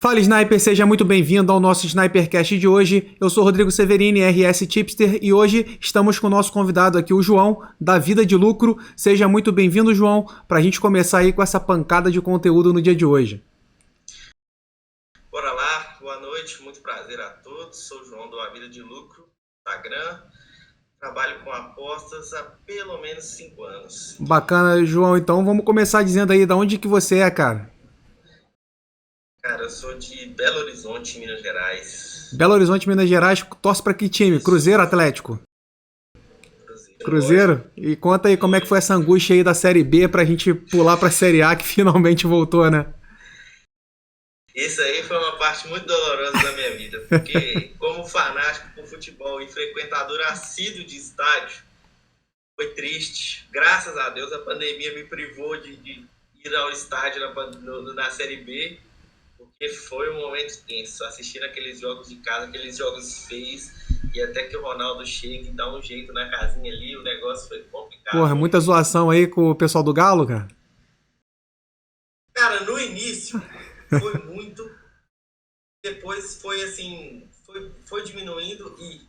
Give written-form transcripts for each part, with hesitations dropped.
Fala Sniper, seja muito bem-vindo ao nosso Snipercast de hoje. Eu sou Rodrigo Severini, RS Tipster, e hoje estamos com o nosso convidado aqui, o João, da Vida de Lucro. Seja muito bem-vindo, João, para a gente começar aí com essa pancada de conteúdo no dia de hoje. Bora lá, boa noite, muito prazer a todos. Sou o João do Vida de Lucro, Instagram. Trabalho com apostas há pelo menos 5 anos. Bacana, João. Então vamos começar dizendo aí de onde que você é, cara. Cara, eu sou de Belo Horizonte, Minas Gerais. Belo Horizonte, Minas Gerais. Torce para que time? Cruzeiro, Atlético? Cruzeiro? E conta aí como é que foi essa angústia aí da Série B pra gente pular pra Série A, que finalmente voltou, né? Isso aí foi uma parte muito dolorosa da minha vida, porque como fanático por futebol e frequentador assíduo de estádio, foi triste. Graças a Deus a pandemia me privou de ir ao estádio na Série B, porque foi um momento tenso, assistindo aqueles jogos de casa, aqueles jogos feios, e até que o Ronaldo chegue e dá um jeito na casinha ali, o negócio foi complicado. Porra, muita zoação aí com o pessoal do Galo, cara? Cara, no início foi muito, depois foi assim, foi diminuindo e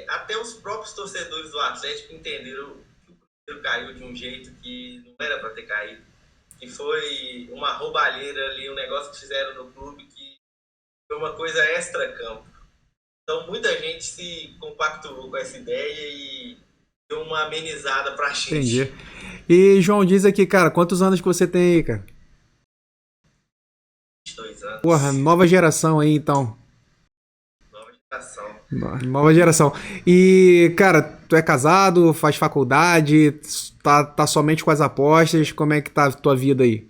até os próprios torcedores do Atlético entenderam que o Cruzeiro caiu de um jeito que não era para ter caído. Que foi uma roubalheira ali, um negócio que fizeram no clube que foi uma coisa extra-campo. Então muita gente se compactuou com essa ideia e deu uma amenizada pra gente. Entendi. E, João, diz aqui, cara, quantos anos que você tem aí, cara? 22 anos. Porra, nova geração aí, então. Nova geração. Nova geração. E, cara, tu é casado, faz faculdade, tá somente com as apostas, como é que tá a tua vida aí?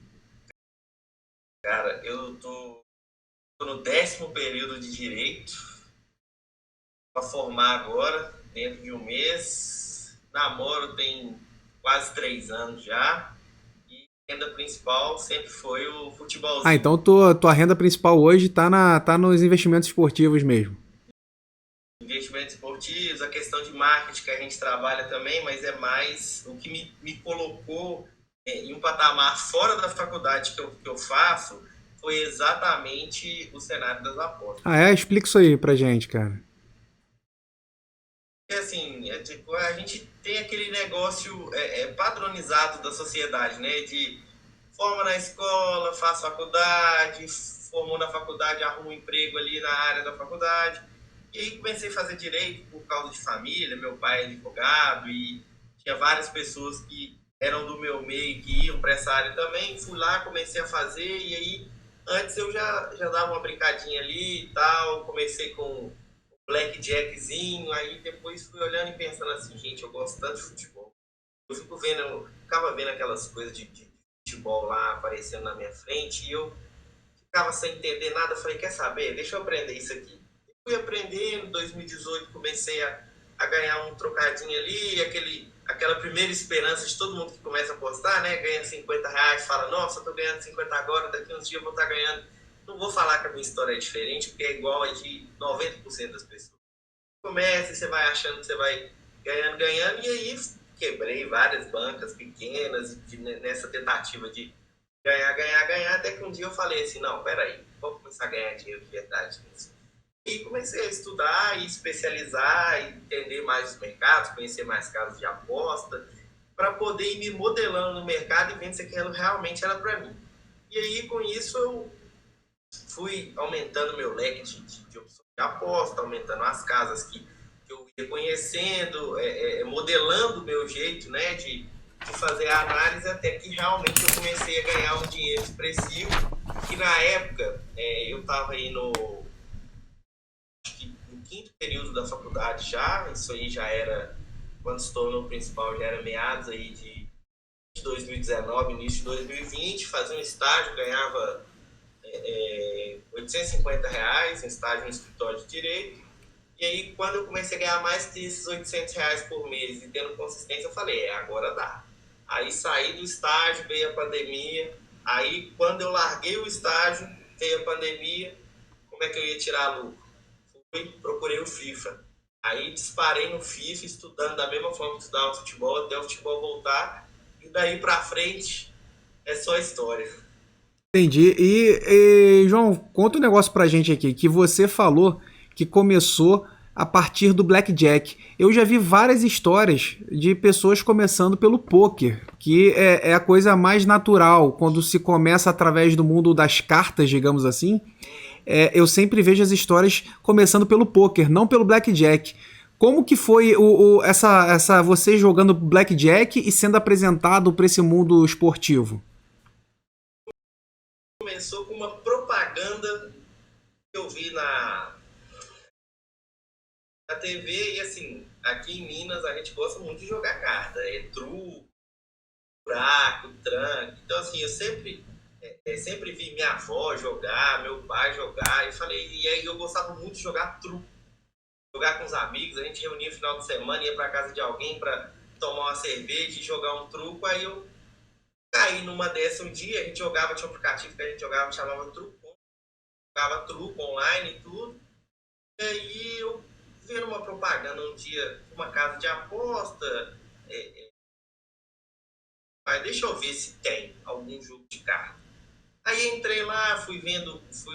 Cara, eu tô no 10º período de Direito, para formar agora, dentro de um mês. Namoro tem quase 3 anos já. E a renda principal sempre foi o futebolzinho. Ah, então tua renda principal hoje tá nos investimentos esportivos mesmo. Investimentos esportivos, a questão de marketing que a gente trabalha também, mas é mais o que me colocou em um patamar fora da faculdade que eu faço foi exatamente o cenário das apostas. Ah, explica isso aí pra gente, cara. Assim, tipo, a gente tem aquele negócio padronizado da sociedade, né? De forma na escola, faz faculdade, formou na faculdade, arruma um emprego ali na área da faculdade. E aí comecei a fazer direito por causa de família, meu pai é advogado e tinha várias pessoas que eram do meu meio que iam para essa área também. Fui lá, comecei a fazer e aí antes eu já dava uma brincadinha ali e tal, comecei com blackjackzinho, aí depois fui olhando e pensando assim, gente, eu gosto tanto de futebol. Eu ficava vendo aquelas coisas de futebol lá aparecendo na minha frente e eu ficava sem entender nada. Falei, quer saber? Deixa eu aprender isso aqui. Fui aprendendo, em 2018 comecei a ganhar um trocadinho ali, aquela primeira esperança de todo mundo que começa a apostar, né? Ganha 50 reais, fala, nossa, eu tô ganhando 50 agora, daqui uns dias eu vou estar ganhando. Não vou falar que a minha história é diferente, porque é igual a de 90% das pessoas. Começa e você vai achando que você vai ganhando, e aí quebrei várias bancas pequenas nessa tentativa de ganhar, até que um dia eu falei assim, não, peraí, vou começar a ganhar dinheiro de verdade nisso. E comecei a estudar e especializar, e entender mais os mercados, conhecer mais casas de aposta, para poder ir me modelando no mercado e vendo se aquilo realmente era para mim. E aí, com isso, eu fui aumentando meu leque de opções de aposta, aumentando as casas que eu ia conhecendo, modelando o meu jeito, né, de fazer a análise, até que realmente eu comecei a ganhar um dinheiro expressivo, que na época eu estava aí no 5º período da faculdade já, isso aí já era, quando se tornou principal, já era meados aí de 2019, início de 2020, fazia um estágio, ganhava R$850, um estágio no escritório de direito, e aí quando eu comecei a ganhar mais que esses R$800 por mês e tendo consistência, eu falei, agora dá. Aí saí do estágio, veio a pandemia, aí quando eu larguei o estágio, veio a pandemia, como é que eu ia tirar lucro? Procurei o FIFA. Aí disparei no FIFA, estudando da mesma forma que estudava futebol, até o futebol voltar. E daí pra frente é só história. Entendi. João, conta um negócio pra gente aqui, que você falou que começou a partir do Blackjack. Eu já vi várias histórias de pessoas começando pelo poker, que é a coisa mais natural, quando se começa através do mundo das cartas, digamos assim. Eu sempre vejo as histórias começando pelo poker, não pelo Blackjack. Como que foi essa você jogando Blackjack e sendo apresentado para esse mundo esportivo? Começou com uma propaganda que eu vi na TV e assim, aqui em Minas a gente gosta muito de jogar carta, truco, buraco, tranco. Então assim, eu sempre vi minha avó jogar, meu pai jogar, e aí eu gostava muito de jogar truco, jogar com os amigos, a gente reunia no final de semana, ia para casa de alguém para tomar uma cerveja e jogar um truco. Aí eu caí numa dessa um dia, a gente jogava, tinha um aplicativo que a gente jogava, chamava Truco, jogava truco online e tudo. E aí eu vendo uma propaganda um dia, uma casa de aposta, deixa eu ver se tem algum jogo de carta. Aí entrei lá, fui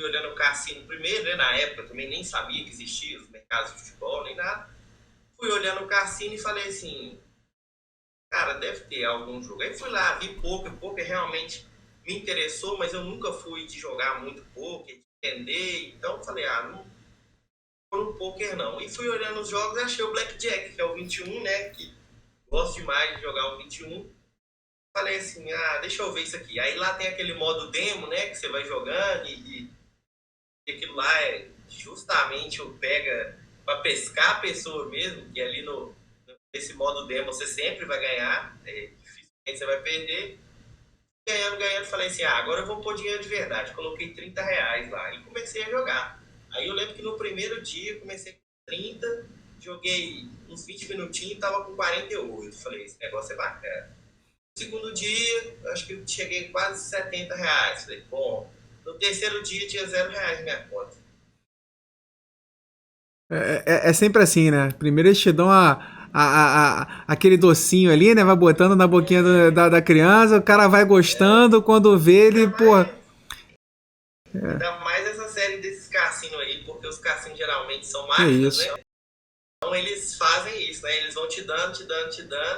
olhando o cassino primeiro, né? Na época eu também nem sabia que existia os mercados de futebol, nem nada. Fui olhando o cassino e falei assim, cara, deve ter algum jogo. Aí fui lá, vi poker realmente me interessou, mas eu nunca fui de jogar muito poker, de entender, então falei, não vou no poker não. E fui olhando os jogos e achei o Blackjack, que é o 21, né, que gosto demais de jogar o 21. Falei assim, deixa eu ver isso aqui. Aí lá tem aquele modo demo, né, que você vai jogando e aquilo lá é justamente o pega para pescar a pessoa mesmo, que ali nesse modo demo você sempre vai ganhar, dificilmente você vai perder. Ganhando, falei assim, agora eu vou pôr dinheiro de verdade. Coloquei R$ 30 lá e comecei a jogar. Aí eu lembro que no primeiro dia comecei com 30, joguei uns 20 minutinhos e tava com 48. Falei, esse negócio é bacana. No segundo dia, acho que eu cheguei quase R$ 70. Falei, bom. No terceiro dia tinha R$ 0 na minha conta. É sempre assim, né? Primeiro eles te dão aquele docinho ali, né? Vai botando na boquinha da criança, o cara vai gostando, quando vê ele, pô. Ainda mais essa série desses cassinos aí, porque os cassinos geralmente são Que máquinas, isso. né? Então eles fazem isso, né? Eles vão te dando,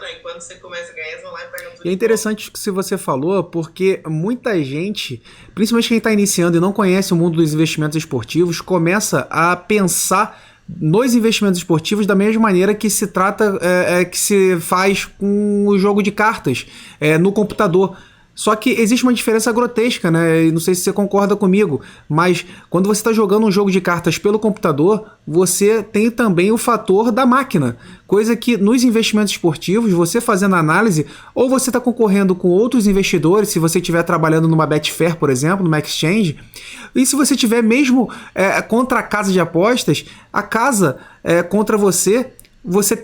aí quando você começa a ganhar, eles vão lá e pegam tudo. E é interessante o que você falou, porque muita gente, principalmente quem está iniciando e não conhece o mundo dos investimentos esportivos, começa a pensar nos investimentos esportivos da mesma maneira que se trata, que se faz com o jogo de cartas no computador. Só que existe uma diferença grotesca, né? E não sei se você concorda comigo, mas quando você está jogando um jogo de cartas pelo computador, você tem também o fator da máquina. Coisa que nos investimentos esportivos, você fazendo análise, ou você está concorrendo com outros investidores, se você estiver trabalhando numa Betfair, por exemplo, numa exchange, e se você estiver mesmo contra a casa de apostas, a casa contra você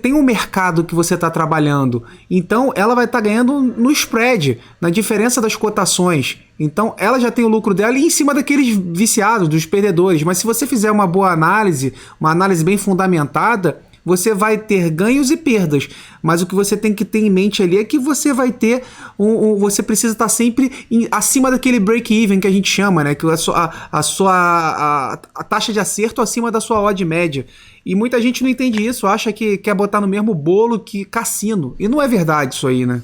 tem um mercado que você está trabalhando, então ela vai estar ganhando no spread, na diferença das cotações. Então ela já tem o lucro dela e em cima daqueles viciados, dos perdedores. Mas se você fizer uma boa análise, uma análise bem fundamentada, você vai ter ganhos e perdas. Mas o que você tem que ter em mente ali é que você vai ter você precisa estar sempre acima daquele break-even que a gente chama, né? Que a taxa de acerto acima da sua odd média. E muita gente não entende isso, acha que quer botar no mesmo bolo que cassino. E não é verdade isso aí, né?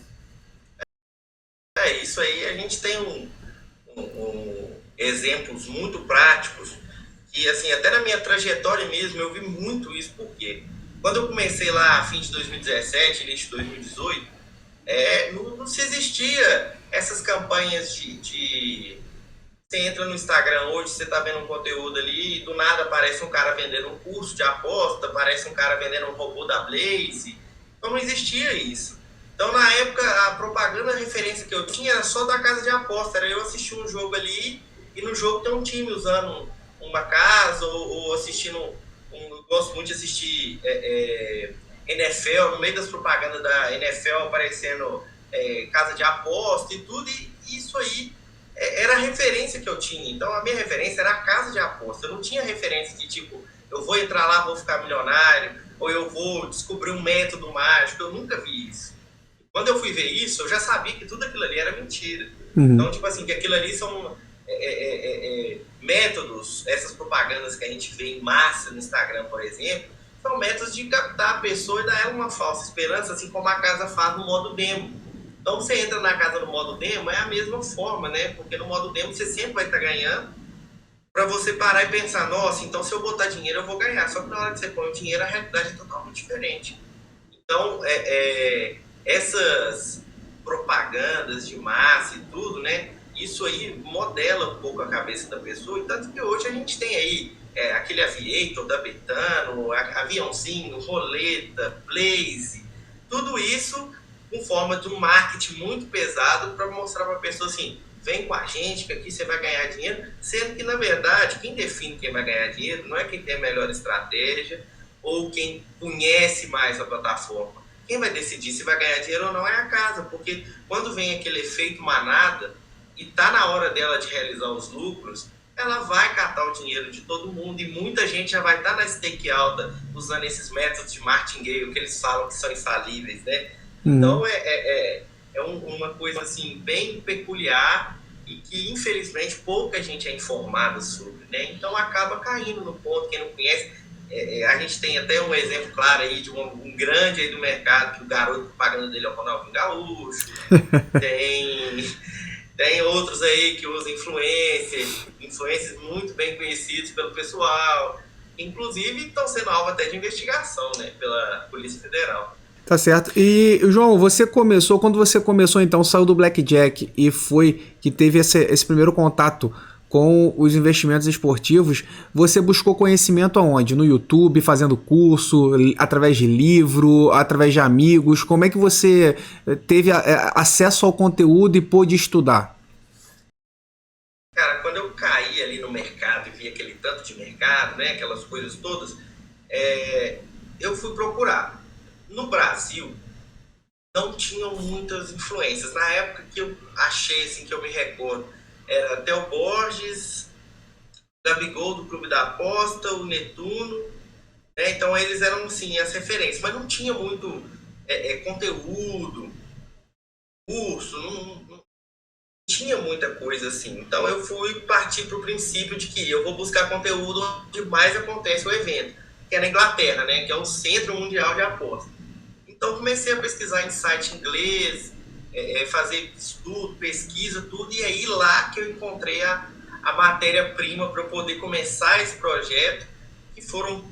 Isso aí a gente tem exemplos muito práticos que, assim, até na minha trajetória mesmo eu vi muito isso, porque quando eu comecei lá, fim de 2017, início de 2018, não se existia essas campanhas de você entra no Instagram hoje, você tá vendo um conteúdo ali e do nada aparece um cara vendendo um curso de aposta, aparece um cara vendendo um robô da Blaze. Então não existia isso. Então na época a propaganda, a referência que eu tinha era só da casa de aposta. Era eu assistir um jogo ali e no jogo tem um time usando uma casa ou assistindo... Eu gosto muito de assistir NFL, no meio das propagandas da NFL aparecendo casa de aposta e tudo. E isso aí era a referência que eu tinha. Então a minha referência era a casa de aposta. Eu não tinha referência de tipo, eu vou entrar lá, vou ficar milionário, ou eu vou descobrir um método mágico. Eu nunca vi isso. Quando eu fui ver isso, eu já sabia que tudo aquilo ali era mentira. Então, tipo assim, que aquilo ali métodos, essas propagandas que a gente vê em massa no Instagram, por exemplo, são métodos de captar a pessoa e dar ela uma falsa esperança, assim como a casa faz no modo demo. Então, você entra na casa no modo demo, é a mesma forma, né? Porque no modo demo você sempre vai estar ganhando, para você parar e pensar, nossa, então se eu botar dinheiro eu vou ganhar. Só que na hora que você põe o dinheiro, a realidade é totalmente diferente. Então, essas propagandas de massa e tudo, né? Isso aí modela um pouco a cabeça da pessoa, e tanto que hoje a gente tem aí aquele Aviator da Betano, aviãozinho, roleta, Blaze, tudo isso com forma de um marketing muito pesado para mostrar para a pessoa assim, vem com a gente que aqui você vai ganhar dinheiro, sendo que na verdade quem define quem vai ganhar dinheiro não é quem tem a melhor estratégia ou quem conhece mais a plataforma. Quem vai decidir se vai ganhar dinheiro ou não é a casa, porque quando vem aquele efeito manada e tá na hora dela de realizar os lucros, ela vai catar o dinheiro de todo mundo e muita gente já vai estar na stake alta usando esses métodos de martingale que eles falam que são infalíveis, né? Então uma coisa assim bem peculiar e que infelizmente pouca gente é informada sobre, né? Então acaba caindo no ponto, quem não conhece. A gente tem até um exemplo claro aí de um grande aí do mercado, que o garoto propaganda dele é o Ronaldinho Gaúcho. Tem outros aí que usam influencers muito bem conhecidos pelo pessoal, inclusive estão sendo alvo até de investigação, né, pela Polícia Federal. Tá certo. E, João, quando você começou, então, saiu do Blackjack e que teve esse primeiro contato com os investimentos esportivos, você buscou conhecimento aonde? No YouTube, fazendo curso, através de livro, através de amigos? Como é que você teve acesso ao conteúdo e pôde estudar? Cara, quando eu caí ali no mercado e vi aquele tanto de mercado, né, aquelas coisas todas, eu fui procurar. No Brasil, não tinham muitas influências. Na época que eu achei, assim, que eu me recordo, era Theo Borges, Gabigol do Clube da Aposta, o Netuno, né? Então eles eram, assim, as referências, mas não tinha muito conteúdo, curso, não tinha muita coisa assim. Então eu fui partir para o princípio de que eu vou buscar conteúdo onde mais acontece o evento, que é na Inglaterra, né? Que é o Centro Mundial de Aposta. Então comecei a pesquisar em site inglês, fazer estudo, pesquisa, tudo, e aí lá que eu encontrei a matéria-prima para eu poder começar esse projeto, que foram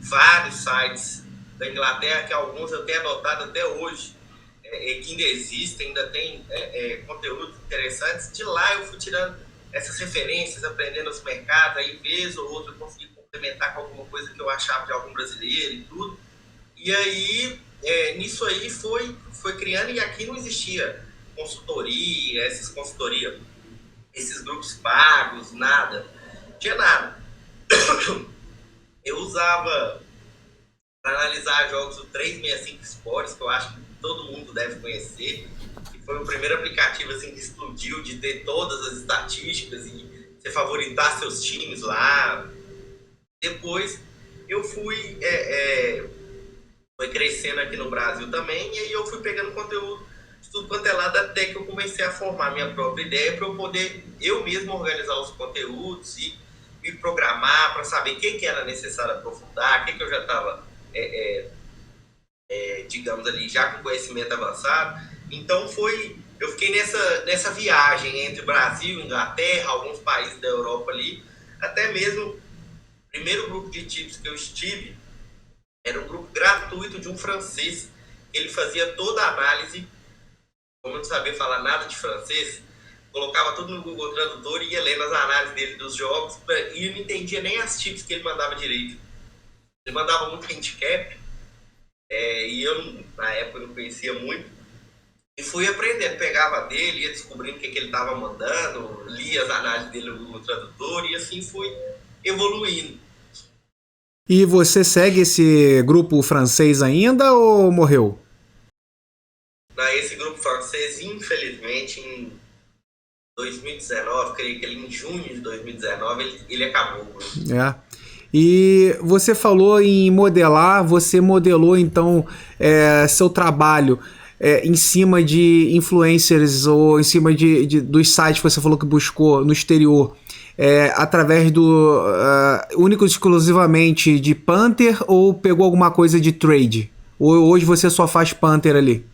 vários sites da Inglaterra, que alguns eu tenho anotado até hoje, que ainda existem, ainda tem conteúdos interessantes. De lá eu fui tirando essas referências, aprendendo os mercados, aí vez ou outra eu consegui complementar com alguma coisa que eu achava de algum brasileiro e tudo. E aí, nisso aí foi criando, e aqui não existia consultoria, esses grupos pagos, nada. Não tinha nada. Eu usava, para analisar jogos, o 365 Sports, que eu acho que todo mundo deve conhecer, que foi o primeiro aplicativo assim, que explodiu de ter todas as estatísticas e você favoritar seus times lá. Depois eu fui crescendo aqui no Brasil também, e aí eu fui pegando conteúdo de tudo quanto é lado, até que eu comecei a formar minha própria ideia para eu poder eu mesmo organizar os conteúdos e me programar para saber o que era necessário aprofundar, o que eu já estava, digamos ali, já com conhecimento avançado. Então eu fiquei nessa viagem entre Brasil, Inglaterra, alguns países da Europa ali, até mesmo o primeiro grupo de tips que eu estive era um grupo gratuito de um francês. Ele fazia toda a análise, como eu não sabia falar nada de francês, colocava tudo no Google Tradutor e ia lendo as análises dele dos jogos, e eu não entendia nem as tips que ele mandava direito. Ele mandava muito handicap, e eu, na época, não conhecia muito. E fui aprendendo, pegava dele, ia descobrindo o que ele estava mandando, lia as análises dele no Google Tradutor, e assim fui evoluindo. E você segue esse grupo francês ainda ou morreu? Esse grupo francês, infelizmente, em 2019, creio que em junho de 2019, ele acabou. E você falou em modelar, você modelou então seu trabalho em cima de influencers ou em cima dos sites que você falou que buscou no exterior, através do único e exclusivamente de Panther, ou pegou alguma coisa de trade? Ou hoje você só faz Panther ali?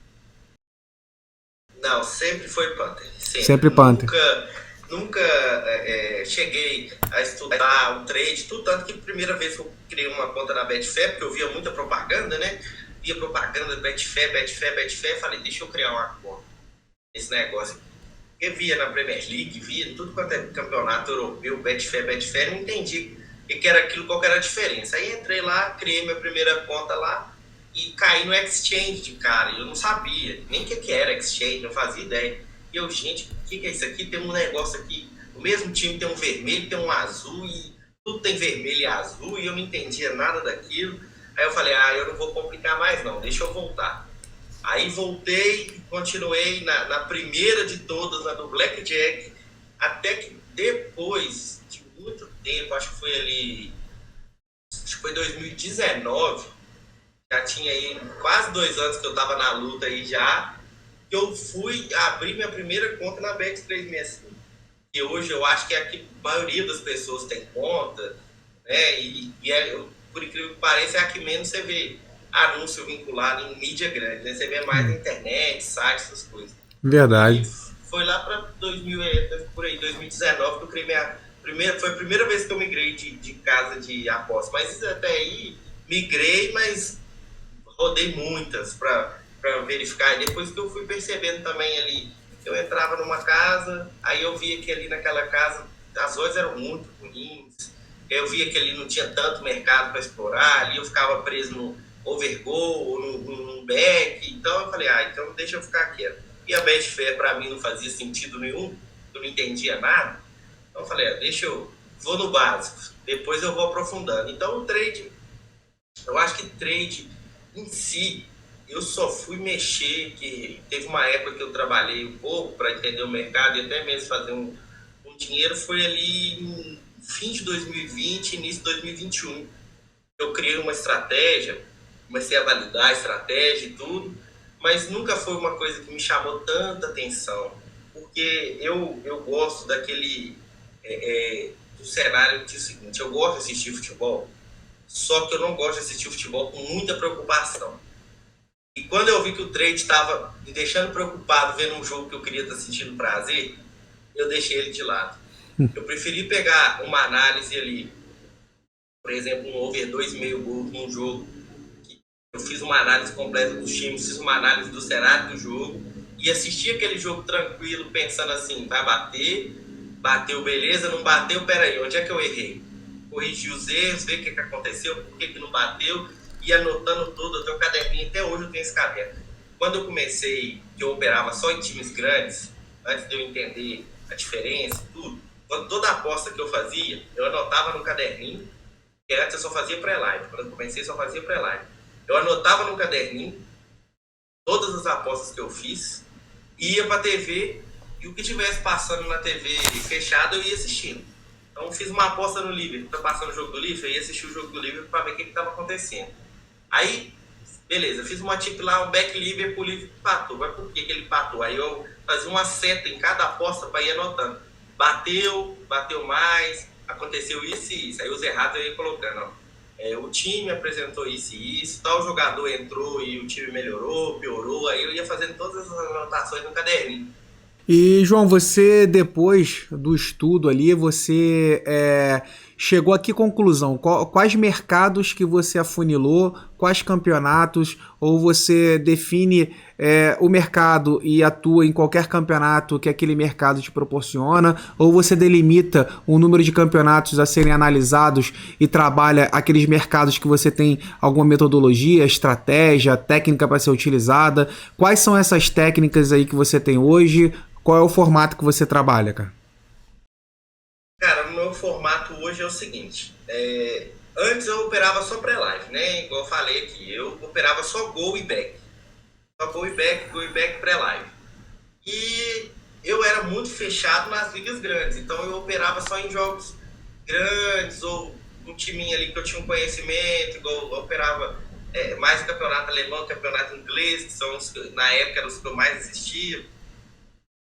Não, sempre foi Panther. Sempre Panther. Nunca cheguei a estudar o trade, tudo, tanto que a primeira vez que eu criei uma conta na Betfair, porque eu via muita propaganda, né? Via propaganda Betfair, falei, deixa eu criar uma conta nesse negócio. Eu via na Premier League, via tudo quanto é campeonato europeu, Betfair, não entendi o que era aquilo, qual que era a diferença. Aí entrei lá, criei minha primeira conta lá e caí no exchange de cara. Eu não sabia nem o que era exchange, não fazia ideia. E eu, gente, o que é isso aqui? Tem um negócio aqui, o mesmo time tem um vermelho, tem um azul, e tudo tem vermelho e azul, e eu não entendia nada daquilo. Aí eu falei, eu não vou complicar mais não, deixa eu voltar. Aí voltei e continuei na primeira de todas, na do Blackjack, até que depois de muito tempo, acho que foi 2019, já tinha aí quase 2 anos que eu tava na luta aí já, que eu fui abrir minha primeira conta na Bet365. E hoje eu acho que é a que a maioria das pessoas tem conta, né? Por incrível que pareça, é a que menos você vê anúncio vinculado em mídia grande, né? Você vê mais na internet, sites, essas coisas. Verdade. E foi lá para 2019 que eu criei foi a primeira vez que eu migrei de casa de aposta. Mas até aí, migrei, mas rodei muitas para verificar. E depois que eu fui percebendo também ali, eu entrava numa casa, aí eu via que ali naquela casa as lojas eram muito ruins, eu via que ali não tinha tanto mercado para explorar, ali eu ficava preso no overgo ou no back, então eu falei, então deixa eu ficar quieto. E a Betfair para mim não fazia sentido nenhum, eu não entendia nada, então eu falei, vou no básico, depois eu vou aprofundando. Então o trade, eu acho que trade em si, eu só fui mexer, que teve uma época que eu trabalhei um pouco para entender o mercado e até mesmo fazer um dinheiro, foi ali no fim de 2020, início de 2021. Eu criei uma estratégia, comecei a validar a estratégia e tudo, mas nunca foi uma coisa que me chamou tanta atenção, porque eu gosto daquele, do cenário que é o seguinte, eu gosto de assistir futebol, só que eu não gosto de assistir futebol com muita preocupação. E quando eu vi que o trade estava me deixando preocupado vendo um jogo que eu queria estar sentindo prazer, eu deixei ele de lado. Eu preferi pegar uma análise ali, por exemplo, um over 2,5 gols num jogo. Eu fiz uma análise completa dos times, fiz uma análise do cenário do jogo e assisti aquele jogo tranquilo, pensando assim, vai bater, bateu, beleza, não bateu, peraí, onde é que eu errei? Corrigir os erros, ver o que aconteceu, por que não bateu, e anotando tudo, eu tenho um caderninho, até hoje eu tenho esse caderno. Quando eu comecei, que eu operava só em times grandes, antes de eu entender a diferença e tudo, toda aposta que eu fazia, eu anotava no caderninho, que antes eu só fazia pré-live, quando eu comecei só fazia pré-live. Eu anotava no caderninho todas as apostas que eu fiz, ia pra TV, e o que tivesse passando na TV fechada, eu ia assistindo. Então eu fiz uma aposta no Liverpool, tá passando o jogo do Liverpool, eu ia assistir o jogo do Liverpool para ver o que estava acontecendo. Aí, beleza, fiz uma tip lá, um back Liverpool, o Liverpool empatou. Mas por que ele empatou? Aí eu fazia uma seta em cada aposta para ir anotando. Bateu mais, aconteceu isso e isso. Aí os errados eu ia colocando, o time apresentou isso e isso, tal jogador entrou e o time melhorou, piorou. Aí eu ia fazendo todas as anotações no caderninho. E, João, você, depois do estudo ali, você chegou a que conclusão? Quais mercados que você afunilou? Quais campeonatos? Ou você define o mercado e atua em qualquer campeonato que aquele mercado te proporciona? Ou você delimita o número de campeonatos a serem analisados e trabalha aqueles mercados que você tem alguma metodologia, estratégia, técnica para ser utilizada? Quais são essas técnicas aí que você tem hoje? Qual é o formato que você trabalha, cara? Cara, o meu formato hoje é o seguinte. Antes eu operava só pré-live, né? Igual eu falei aqui, eu operava só gol e back. Só gol e back pré-live. E eu era muito fechado nas ligas grandes. Então eu operava só em jogos grandes ou um timinho ali que eu tinha um conhecimento. Igual eu operava mais o campeonato alemão, o campeonato inglês, que são na época eram os que eu mais assistia.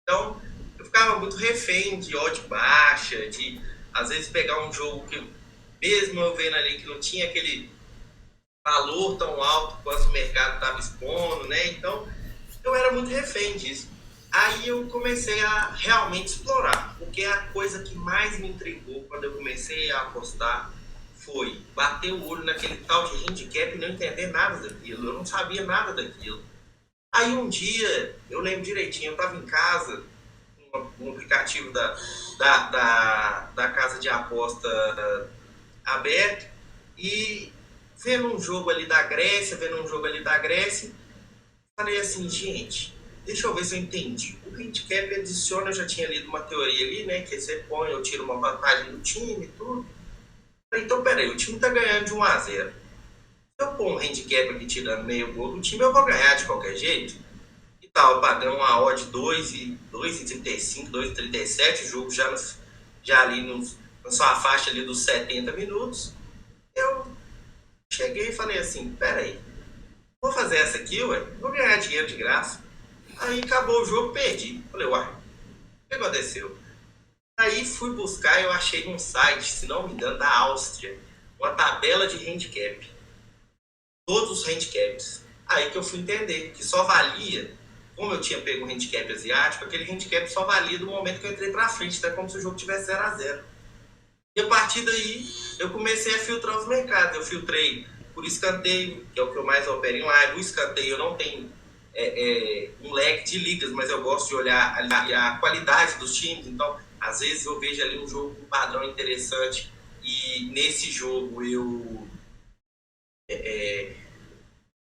Então, eu ficava muito refém de odd baixa, de às vezes pegar um jogo que, mesmo eu vendo ali que não tinha aquele valor tão alto quanto o mercado estava expondo, né? Então, eu era muito refém disso. Aí eu comecei a realmente explorar, porque a coisa que mais me intrigou quando eu comecei a apostar foi bater o olho naquele tal de handicap e não entender nada daquilo. Eu não sabia nada daquilo. Aí um dia, eu lembro direitinho, eu estava em casa, no aplicativo da casa de aposta aberto, e vendo um jogo ali da Grécia, falei assim, gente, deixa eu ver se eu entendi. O handicap adiciona, eu já tinha lido uma teoria ali, né, que você põe, eu tiro uma vantagem do time e tudo. Então, peraí, o time tá ganhando de 1-0. Se eu pôr um handicap aqui tirando meio gol do time, eu vou ganhar de qualquer jeito. E tal, padrão a odd 2,35, 2,37, o jogo já ali na sua faixa ali dos 70 minutos. Eu cheguei e falei assim, peraí, vou fazer essa aqui, ué, vou ganhar dinheiro de graça. Aí acabou o jogo, perdi. Falei, uai, o que aconteceu? Aí fui buscar, eu achei num site, se não me engano, da Áustria, uma tabela de handicap. Todos os handicaps. Aí que eu fui entender que só valia, como eu tinha pego um handicap asiático, aquele handicap só valia do momento que eu entrei pra frente, até como se o jogo tivesse 0-0. E a partir daí, eu comecei a filtrar os mercados. Eu filtrei por escanteio, que é o que eu mais opero em live. O escanteio eu não tenho um leque de ligas, mas eu gosto de olhar a qualidade dos times. Então, às vezes eu vejo ali um jogo com um padrão interessante e nesse jogo eu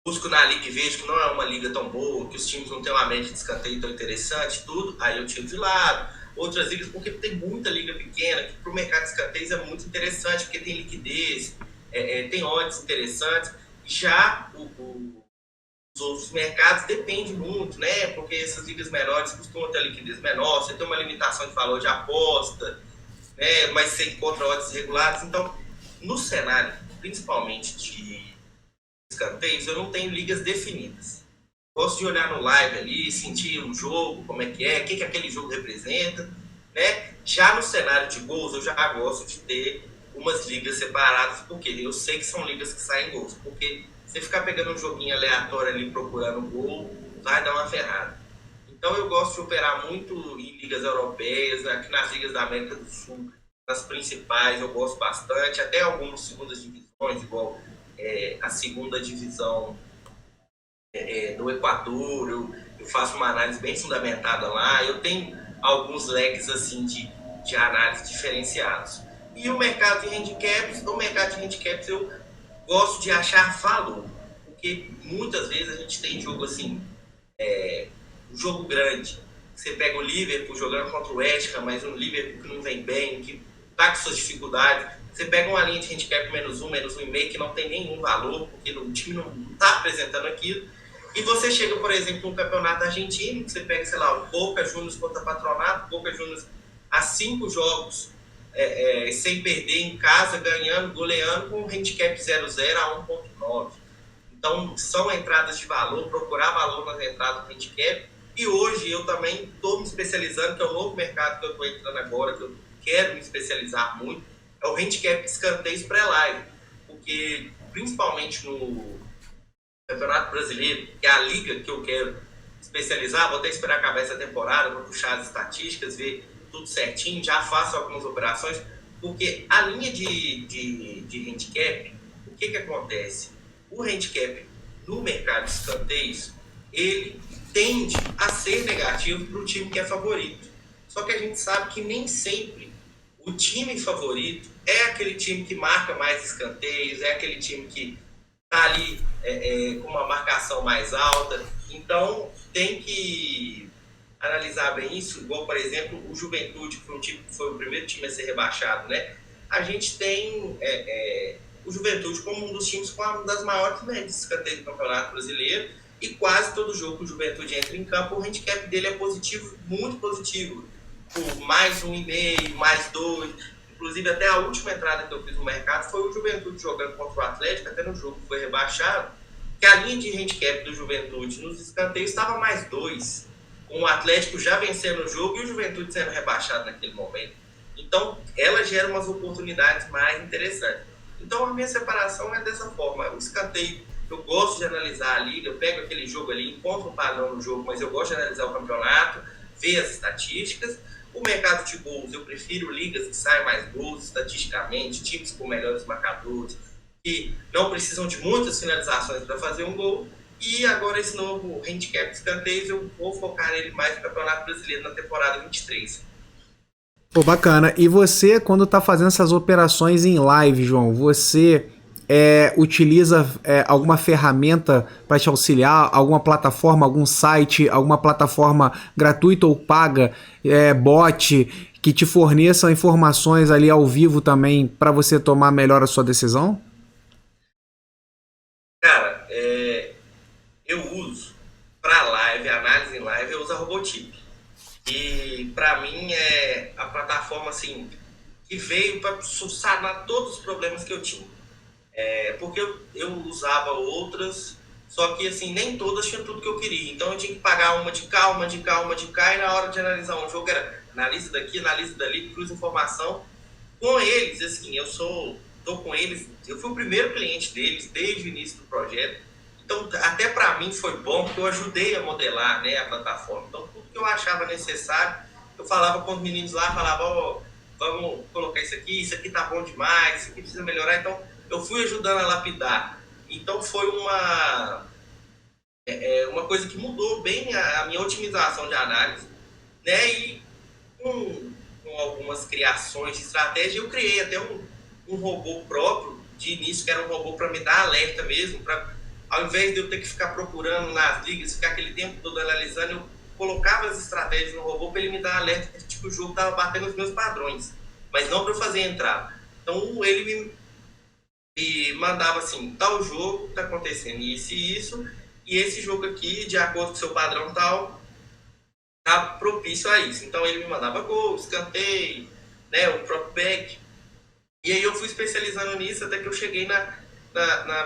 busco na liga e vejo que não é uma liga tão boa, que os times não têm uma média de escanteio tão interessante, tudo, aí eu tiro de lado. Outras ligas, porque tem muita liga pequena, que para o mercado de escanteios é muito interessante, porque tem liquidez, tem odds interessantes. Já os outros mercados depende muito, né? Porque essas ligas menores costumam ter liquidez menor, você tem uma limitação de valor de aposta, né? Mas você encontra odds reguladas. Então, no cenário, principalmente de escanteios, eu não tenho ligas definidas. Gosto de olhar no live ali, sentir o jogo, como é que é, o que aquele jogo representa, né? Já no cenário de gols, eu já gosto de ter umas ligas separadas, porque eu sei que são ligas que saem gols, porque você ficar pegando um joguinho aleatório ali procurando gol, vai dar uma ferrada. Então eu gosto de operar muito em ligas europeias, aqui nas ligas da América do Sul, nas principais eu gosto bastante, até algumas segundas divisões, igual a segunda divisão do Equador, eu faço uma análise bem fundamentada lá, eu tenho alguns leques assim de análise diferenciados. E o mercado de handicaps, eu gosto de achar valor, porque muitas vezes a gente tem jogo assim, um jogo grande, você pega o Liverpool jogando contra o West Ham, mas um Liverpool que não vem bem, que tá com suas dificuldades, você pega uma linha de handicap -1, -1,5, que não tem nenhum valor, porque o time não está apresentando aquilo, e você chega, por exemplo, no campeonato argentino, que você pega, sei lá, o Boca Juniors contra Patronato, Boca Juniors há 5 jogos sem perder em casa, ganhando, goleando, com um handicap 0-0 a 1,9. Então, são entradas de valor, procurar valor nas entradas do handicap, e hoje eu também estou me especializando, que é o novo mercado que eu estou entrando agora, que eu quero me especializar muito, é o handicap de escanteios pré-live, porque principalmente no Campeonato Brasileiro, que é a liga que eu quero especializar, vou até esperar acabar essa temporada, vou puxar as estatísticas, ver tudo certinho, já faço algumas operações, porque a linha de handicap, o que acontece? O handicap no mercado de escanteios, ele tende a ser negativo para o time que é favorito. Só que a gente sabe que nem sempre o time favorito é aquele time que marca mais escanteios, é aquele time que está ali com uma marcação mais alta. Então, tem que analisar bem isso, igual, por exemplo, o Juventude, que foi o primeiro time a ser rebaixado, né? A gente tem o Juventude como um dos times com uma das maiores médias de escanteio do Campeonato Brasileiro, e quase todo jogo que o Juventude entra em campo, o handicap dele é positivo, muito positivo, por mais 1,5, mais 2. Inclusive, até a última entrada que eu fiz no mercado foi o Juventude jogando contra o Atlético, até no jogo que foi rebaixado. que a linha de handicap do Juventude nos escanteios estava mais 2, com o Atlético já vencendo o jogo e o Juventude sendo rebaixado naquele momento. Então, ela gera umas oportunidades mais interessantes. Então, a minha separação é dessa forma. O escanteio, eu gosto de analisar ali, eu pego aquele jogo ali, encontro um padrão no jogo, mas eu gosto de analisar o campeonato, ver as estatísticas. O mercado de gols, eu prefiro ligas que saem mais gols estatisticamente, times com melhores marcadores, que não precisam de muitas finalizações para fazer um gol. E agora esse novo handicap de escanteios, eu vou focar nele mais no Campeonato Brasileiro na temporada 23. Pô, bacana. E você, quando tá fazendo essas operações em live, João, você utiliza alguma ferramenta para te auxiliar? Alguma plataforma, algum site, alguma plataforma gratuita ou paga, bot, que te forneça informações ali ao vivo também para você tomar melhor a sua decisão? Cara, eu uso para live, análise em live, eu uso a Robotip. E para mim é a plataforma assim, que veio para sanar todos os problemas que eu tinha. Porque eu usava outras, só que assim, nem todas tinham tudo que eu queria. Então eu tinha que pagar uma de cá, uma de cá, uma de cá, e na hora de analisar um jogo era analisa daqui, analisa dali, cruza informação. Com eles, assim, tô com eles, eu fui o primeiro cliente deles desde o início do projeto. Então, até para mim foi bom, porque eu ajudei a modelar, né, a plataforma. Então, tudo que eu achava necessário, eu falava com os meninos lá, falava, vamos colocar isso aqui tá bom demais, isso aqui precisa melhorar. Então, eu fui ajudando a lapidar. Então, foi uma coisa que mudou bem a minha otimização de análise, né, e com algumas criações de estratégia, eu criei até um robô próprio de início, que era um robô para me dar alerta mesmo, ao invés de eu ter que ficar procurando nas ligas, ficar aquele tempo todo analisando, eu colocava as estratégias no robô para ele me dar alerta de que o jogo estava batendo os meus padrões, mas não para eu fazer entrada. Então ele me mandava assim, tal jogo está acontecendo isso e isso, e esse jogo aqui, de acordo com o seu padrão tal, está propício a isso. Então ele me mandava gol, escanteio, né, o próprio back. E aí eu fui especializando nisso até que eu cheguei na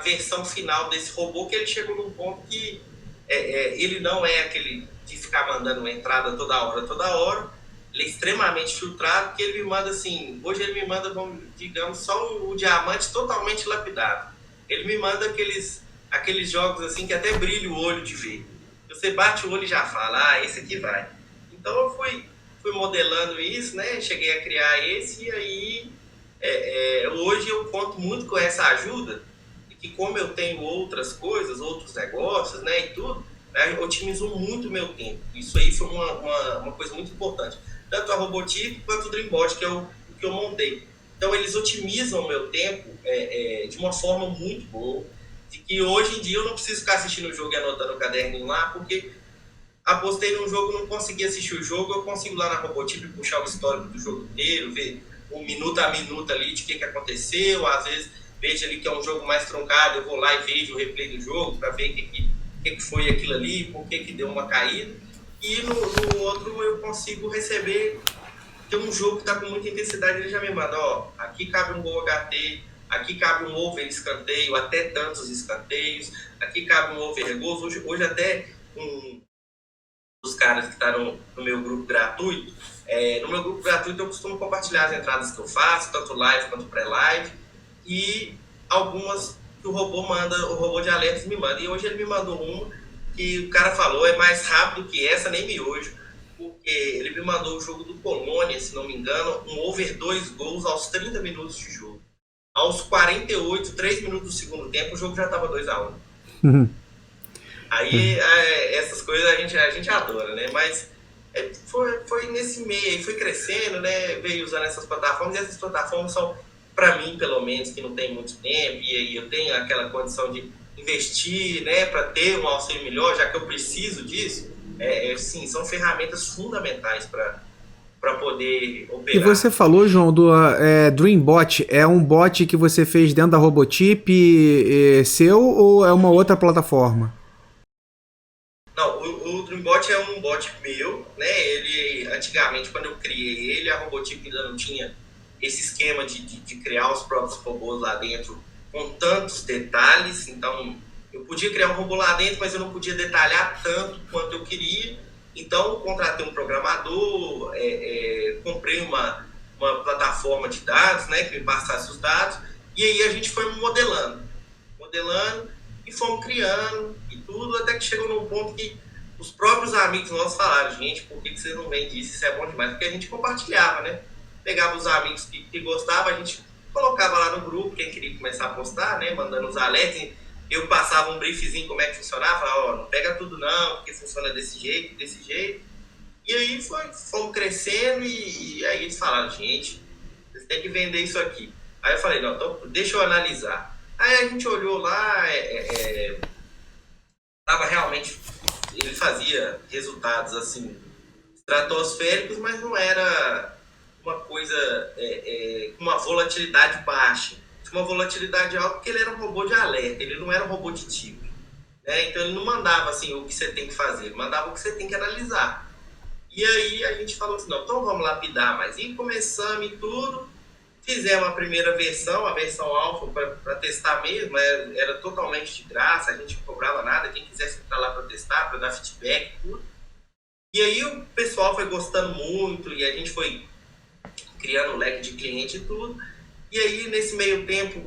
versão final desse robô, que ele chegou num ponto que ele não é aquele de ficar mandando uma entrada toda hora. Ele é extremamente filtrado, porque ele me manda assim, hoje ele me manda, digamos, só o diamante totalmente lapidado. Ele me manda aqueles jogos assim que até brilha o olho de ver. Você bate o olho e já fala, esse aqui vai. Então eu fui modelando isso, né? Cheguei a criar esse, e aí hoje eu conto muito com essa ajuda, e que como eu tenho outras coisas, outros negócios, né, e tudo, eu otimizo muito o meu tempo. Isso aí foi uma coisa muito importante. Tanto a Robotip quanto o Dreambot, que é o que eu montei. Então eles otimizam o meu tempo de uma forma muito boa, de que hoje em dia eu não preciso ficar assistindo o jogo e anotando o caderninho lá, porque apostei num jogo, não consegui assistir o jogo, eu consigo lá na Robotip puxar o histórico do jogo inteiro, ver um minuto a minuto ali de o que aconteceu. Às vezes vejo ali que é um jogo mais truncado, eu vou lá e vejo o replay do jogo para ver o que foi aquilo ali, por que deu uma caída. E no outro eu consigo receber, tem um jogo que está com muita intensidade, ele já me manda, aqui cabe um gol HT, aqui cabe um over escanteio, até tantos escanteios, aqui cabe um over gols. Hoje até dos caras que estão no meu grupo gratuito, no meu grupo gratuito eu costumo compartilhar as entradas que eu faço, tanto live quanto pré-live, e algumas que o robô de alertas me manda. E hoje ele me mandou uma que o cara falou, é mais rápido que essa, nem miojo, porque ele me mandou o jogo do Colônia, se não me engano, um over 2 gols aos 30 minutos de jogo. Aos 48, 3 minutos do segundo tempo, o jogo já estava 2-1. Aí essas coisas a gente adora, né? Mas foi nesse meio aí, foi crescendo, né? Veio usando essas plataformas, e essas plataformas são, para mim, pelo menos, que não tem muito tempo, e aí eu tenho aquela condição de investir, né, para ter um auxílio melhor, já que eu preciso disso. Sim, são ferramentas fundamentais para poder operar. E você falou, João, do Dreambot, é um bot que você fez dentro da Robotip seu, ou é uma outra plataforma? Não, o Dreambot é um bot meu, né? Ele, antigamente, quando eu criei ele, a Robotip ainda não tinha esse esquema de criar os próprios robôs lá dentro com tantos detalhes. Então, eu podia criar um robô lá dentro, mas eu não podia detalhar tanto quanto eu queria. Então, eu contratei um programador, comprei uma plataforma de dados, né, que me passasse os dados, e aí a gente foi modelando e fomos criando e tudo, até que chegou num ponto que os próprios amigos nossos falaram: gente, por que vocês não vendem isso? Isso é bom demais. Porque a gente compartilhava, né? Pegava os amigos que gostavam, a gente colocava lá no grupo, quem queria começar a postar, né? Mandando os alertas. Eu passava um briefzinho como é que funcionava, falava: ó, não pega tudo não, porque funciona desse jeito, desse jeito. E aí fomos crescendo e aí eles falaram: gente, vocês têm que vender isso aqui. Aí eu falei: não, então deixa eu analisar. Aí a gente olhou lá, tava realmente, ele fazia resultados assim estratosféricos, mas não era uma coisa com uma volatilidade baixa. Tinha uma volatilidade alta porque ele era um robô de alerta, ele não era um robô de tipo, né? Então ele não mandava assim o que você tem que fazer, ele mandava o que você tem que analisar. E aí a gente falou assim: não, então vamos lapidar mais. E começamos e tudo. Fizemos a primeira versão, a versão alfa, para testar mesmo, era totalmente de graça, a gente não cobrava nada, quem quisesse entrar lá para testar, para dar feedback e tudo. E aí o pessoal foi gostando muito e a gente foi criando um leque de cliente e tudo. E aí, nesse meio tempo,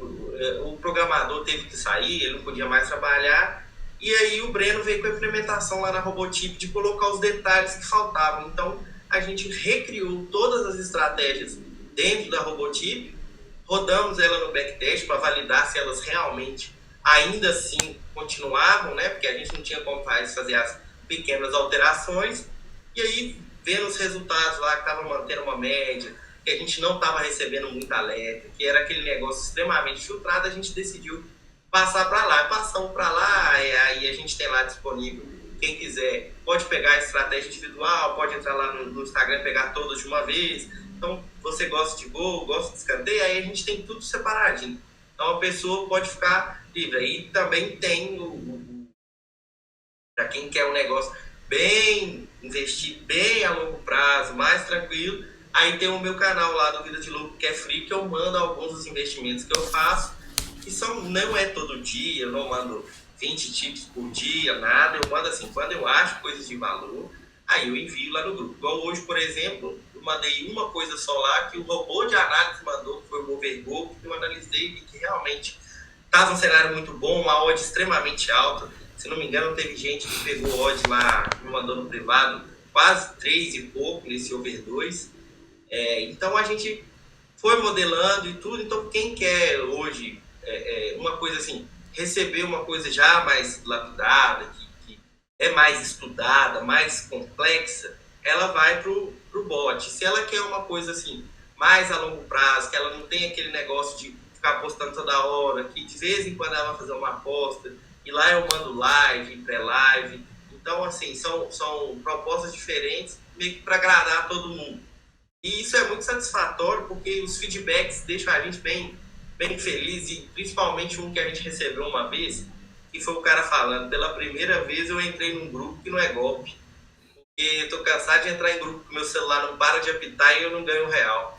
o programador teve que sair, ele não podia mais trabalhar. E aí o Breno veio com a implementação lá na Robotip de colocar os detalhes que faltavam. Então, a gente recriou todas as estratégias dentro da Robotip, rodamos ela no backtest para validar se elas realmente ainda assim continuavam, né? Porque a gente não tinha como fazer as pequenas alterações. E aí, vendo os resultados lá que estavam mantendo uma média, que a gente não estava recebendo muito alerta, que era aquele negócio extremamente filtrado, a gente decidiu passar para lá. Passamos para lá, aí a gente tem lá disponível. Quem quiser pode pegar a estratégia individual, pode entrar lá no Instagram e pegar todas de uma vez. Então, você gosta de gol, gosta de escanteio, aí a gente tem tudo separadinho. Então, a pessoa pode ficar livre. Aí também tem para quem quer um negócio bem, investir bem a longo prazo, mais tranquilo. Aí tem o meu canal lá do Vida de Lucro, que é free, que eu mando alguns dos investimentos que eu faço, que não é todo dia, eu não mando 20 tips por dia, nada. Eu mando assim, quando eu acho coisas de valor, aí eu envio lá no grupo. Igual hoje, por exemplo, eu mandei uma coisa só lá, que o robô de análise mandou, que foi o Overgo, que eu analisei e que realmente estava um cenário muito bom, uma odd extremamente alta. Se não me engano, teve gente que pegou odd lá, me mandou no privado, quase 3 e pouco nesse Over 2. Então a gente foi modelando e tudo. Então quem quer hoje uma coisa assim, receber uma coisa já mais lapidada, que é mais estudada, mais complexa, ela vai pro bot. Se ela quer uma coisa assim, mais a longo prazo, que ela não tem aquele negócio de ficar postando toda hora, que de vez em quando ela vai fazer uma aposta, e lá eu mando live, pré-live. Então, assim, são propostas diferentes, meio que para agradar todo mundo. E isso é muito satisfatório, porque os feedbacks deixam a gente bem, bem feliz, e principalmente um que a gente recebeu uma vez, que foi o cara falando: pela primeira vez eu entrei num grupo que não é golpe. Porque eu tô cansado de entrar em grupo que meu celular não para de apitar e eu não ganho real.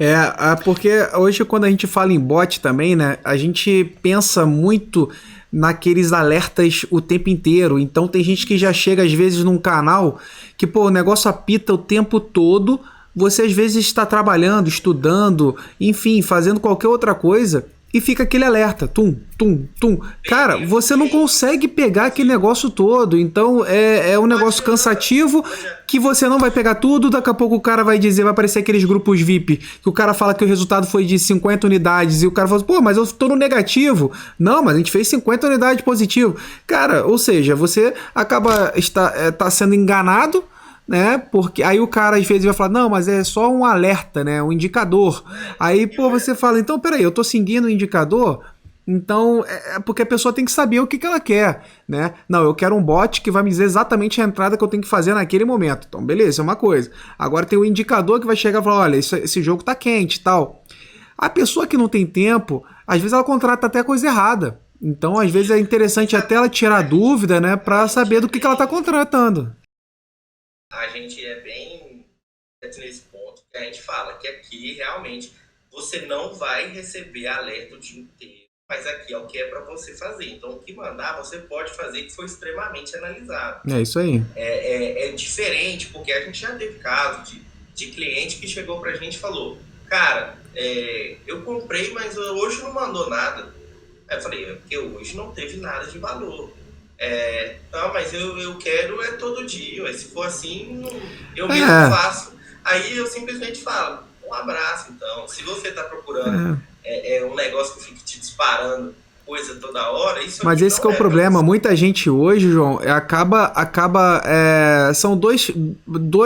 Porque hoje quando a gente fala em bot também, né, a gente pensa muito naqueles alertas o tempo inteiro. Então tem gente que já chega às vezes num canal que, pô, o negócio apita o tempo todo. Você às vezes está trabalhando, estudando, enfim, fazendo qualquer outra coisa e fica aquele alerta, tum, tum, tum. Cara, você não consegue pegar aquele negócio todo, então é um negócio cansativo que você não vai pegar tudo. Daqui a pouco o cara vai dizer, vai aparecer aqueles grupos VIP, que o cara fala que o resultado foi de 50 unidades e o cara fala, pô, mas eu tô no negativo. Não, mas a gente fez 50 unidades positivo. Cara, ou seja, você acaba tá sendo enganado, né? Porque aí o cara às vezes vai falar, não, mas é só um alerta, né? Um indicador. Aí, pô, você fala, então, peraí, eu tô seguindo o indicador, então porque a pessoa tem que saber o que ela quer, né? Não, eu quero um bot que vai me dizer exatamente a entrada que eu tenho que fazer naquele momento. Então, beleza, é uma coisa. Agora tem o indicador que vai chegar e falar, olha, esse jogo tá quente e tal. A pessoa que não tem tempo, às vezes ela contrata até a coisa errada. Então, às vezes é interessante até ela tirar dúvida, né? Pra saber do que ela tá contratando. A gente é bem nesse ponto que a gente fala que aqui realmente você não vai receber alerta o dia inteiro. mas aqui é o que é para você fazer. Então, o que mandar, você pode fazer, que foi extremamente analisado. É isso aí. É diferente, porque a gente já teve caso de cliente que chegou para a gente e falou, cara, eu comprei, mas hoje não mandou nada. Aí eu falei, porque hoje não teve nada de valor. Não, mas eu quero todo dia. Mas se for assim, eu mesmo faço. Aí eu simplesmente falo, um abraço, então. Se você está procurando um negócio que fique te disparando coisa toda hora, isso mas esse que é o problema. Muita gente hoje, João, são dois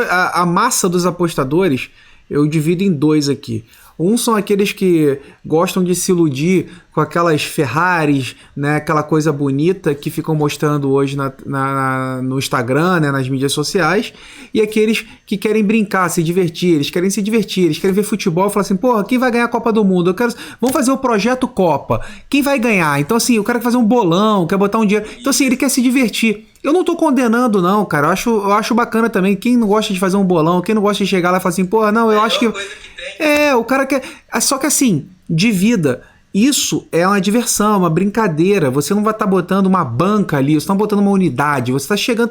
a massa dos apostadores, eu divido em dois aqui. Um são aqueles que gostam de se iludir com aquelas Ferraris, né, aquela coisa bonita que ficam mostrando hoje no Instagram, né, nas mídias sociais, e aqueles que querem brincar, se divertir, eles querem ver futebol e falar assim, porra, quem vai ganhar a Copa do Mundo? Vamos fazer o projeto Copa. Quem vai ganhar? Então assim, o cara quer fazer um bolão, quer botar um dinheiro. Então assim, ele quer se divertir. Eu não tô condenando, não, cara. Eu acho bacana também. Quem não gosta de fazer um bolão, quem não gosta de chegar lá e falar assim, porra, não, eu acho que. O cara quer. Só que assim, de vida. Isso é uma diversão, uma brincadeira. Você não vai estar botando uma banca ali, você tá botando uma unidade. Você tá chegando,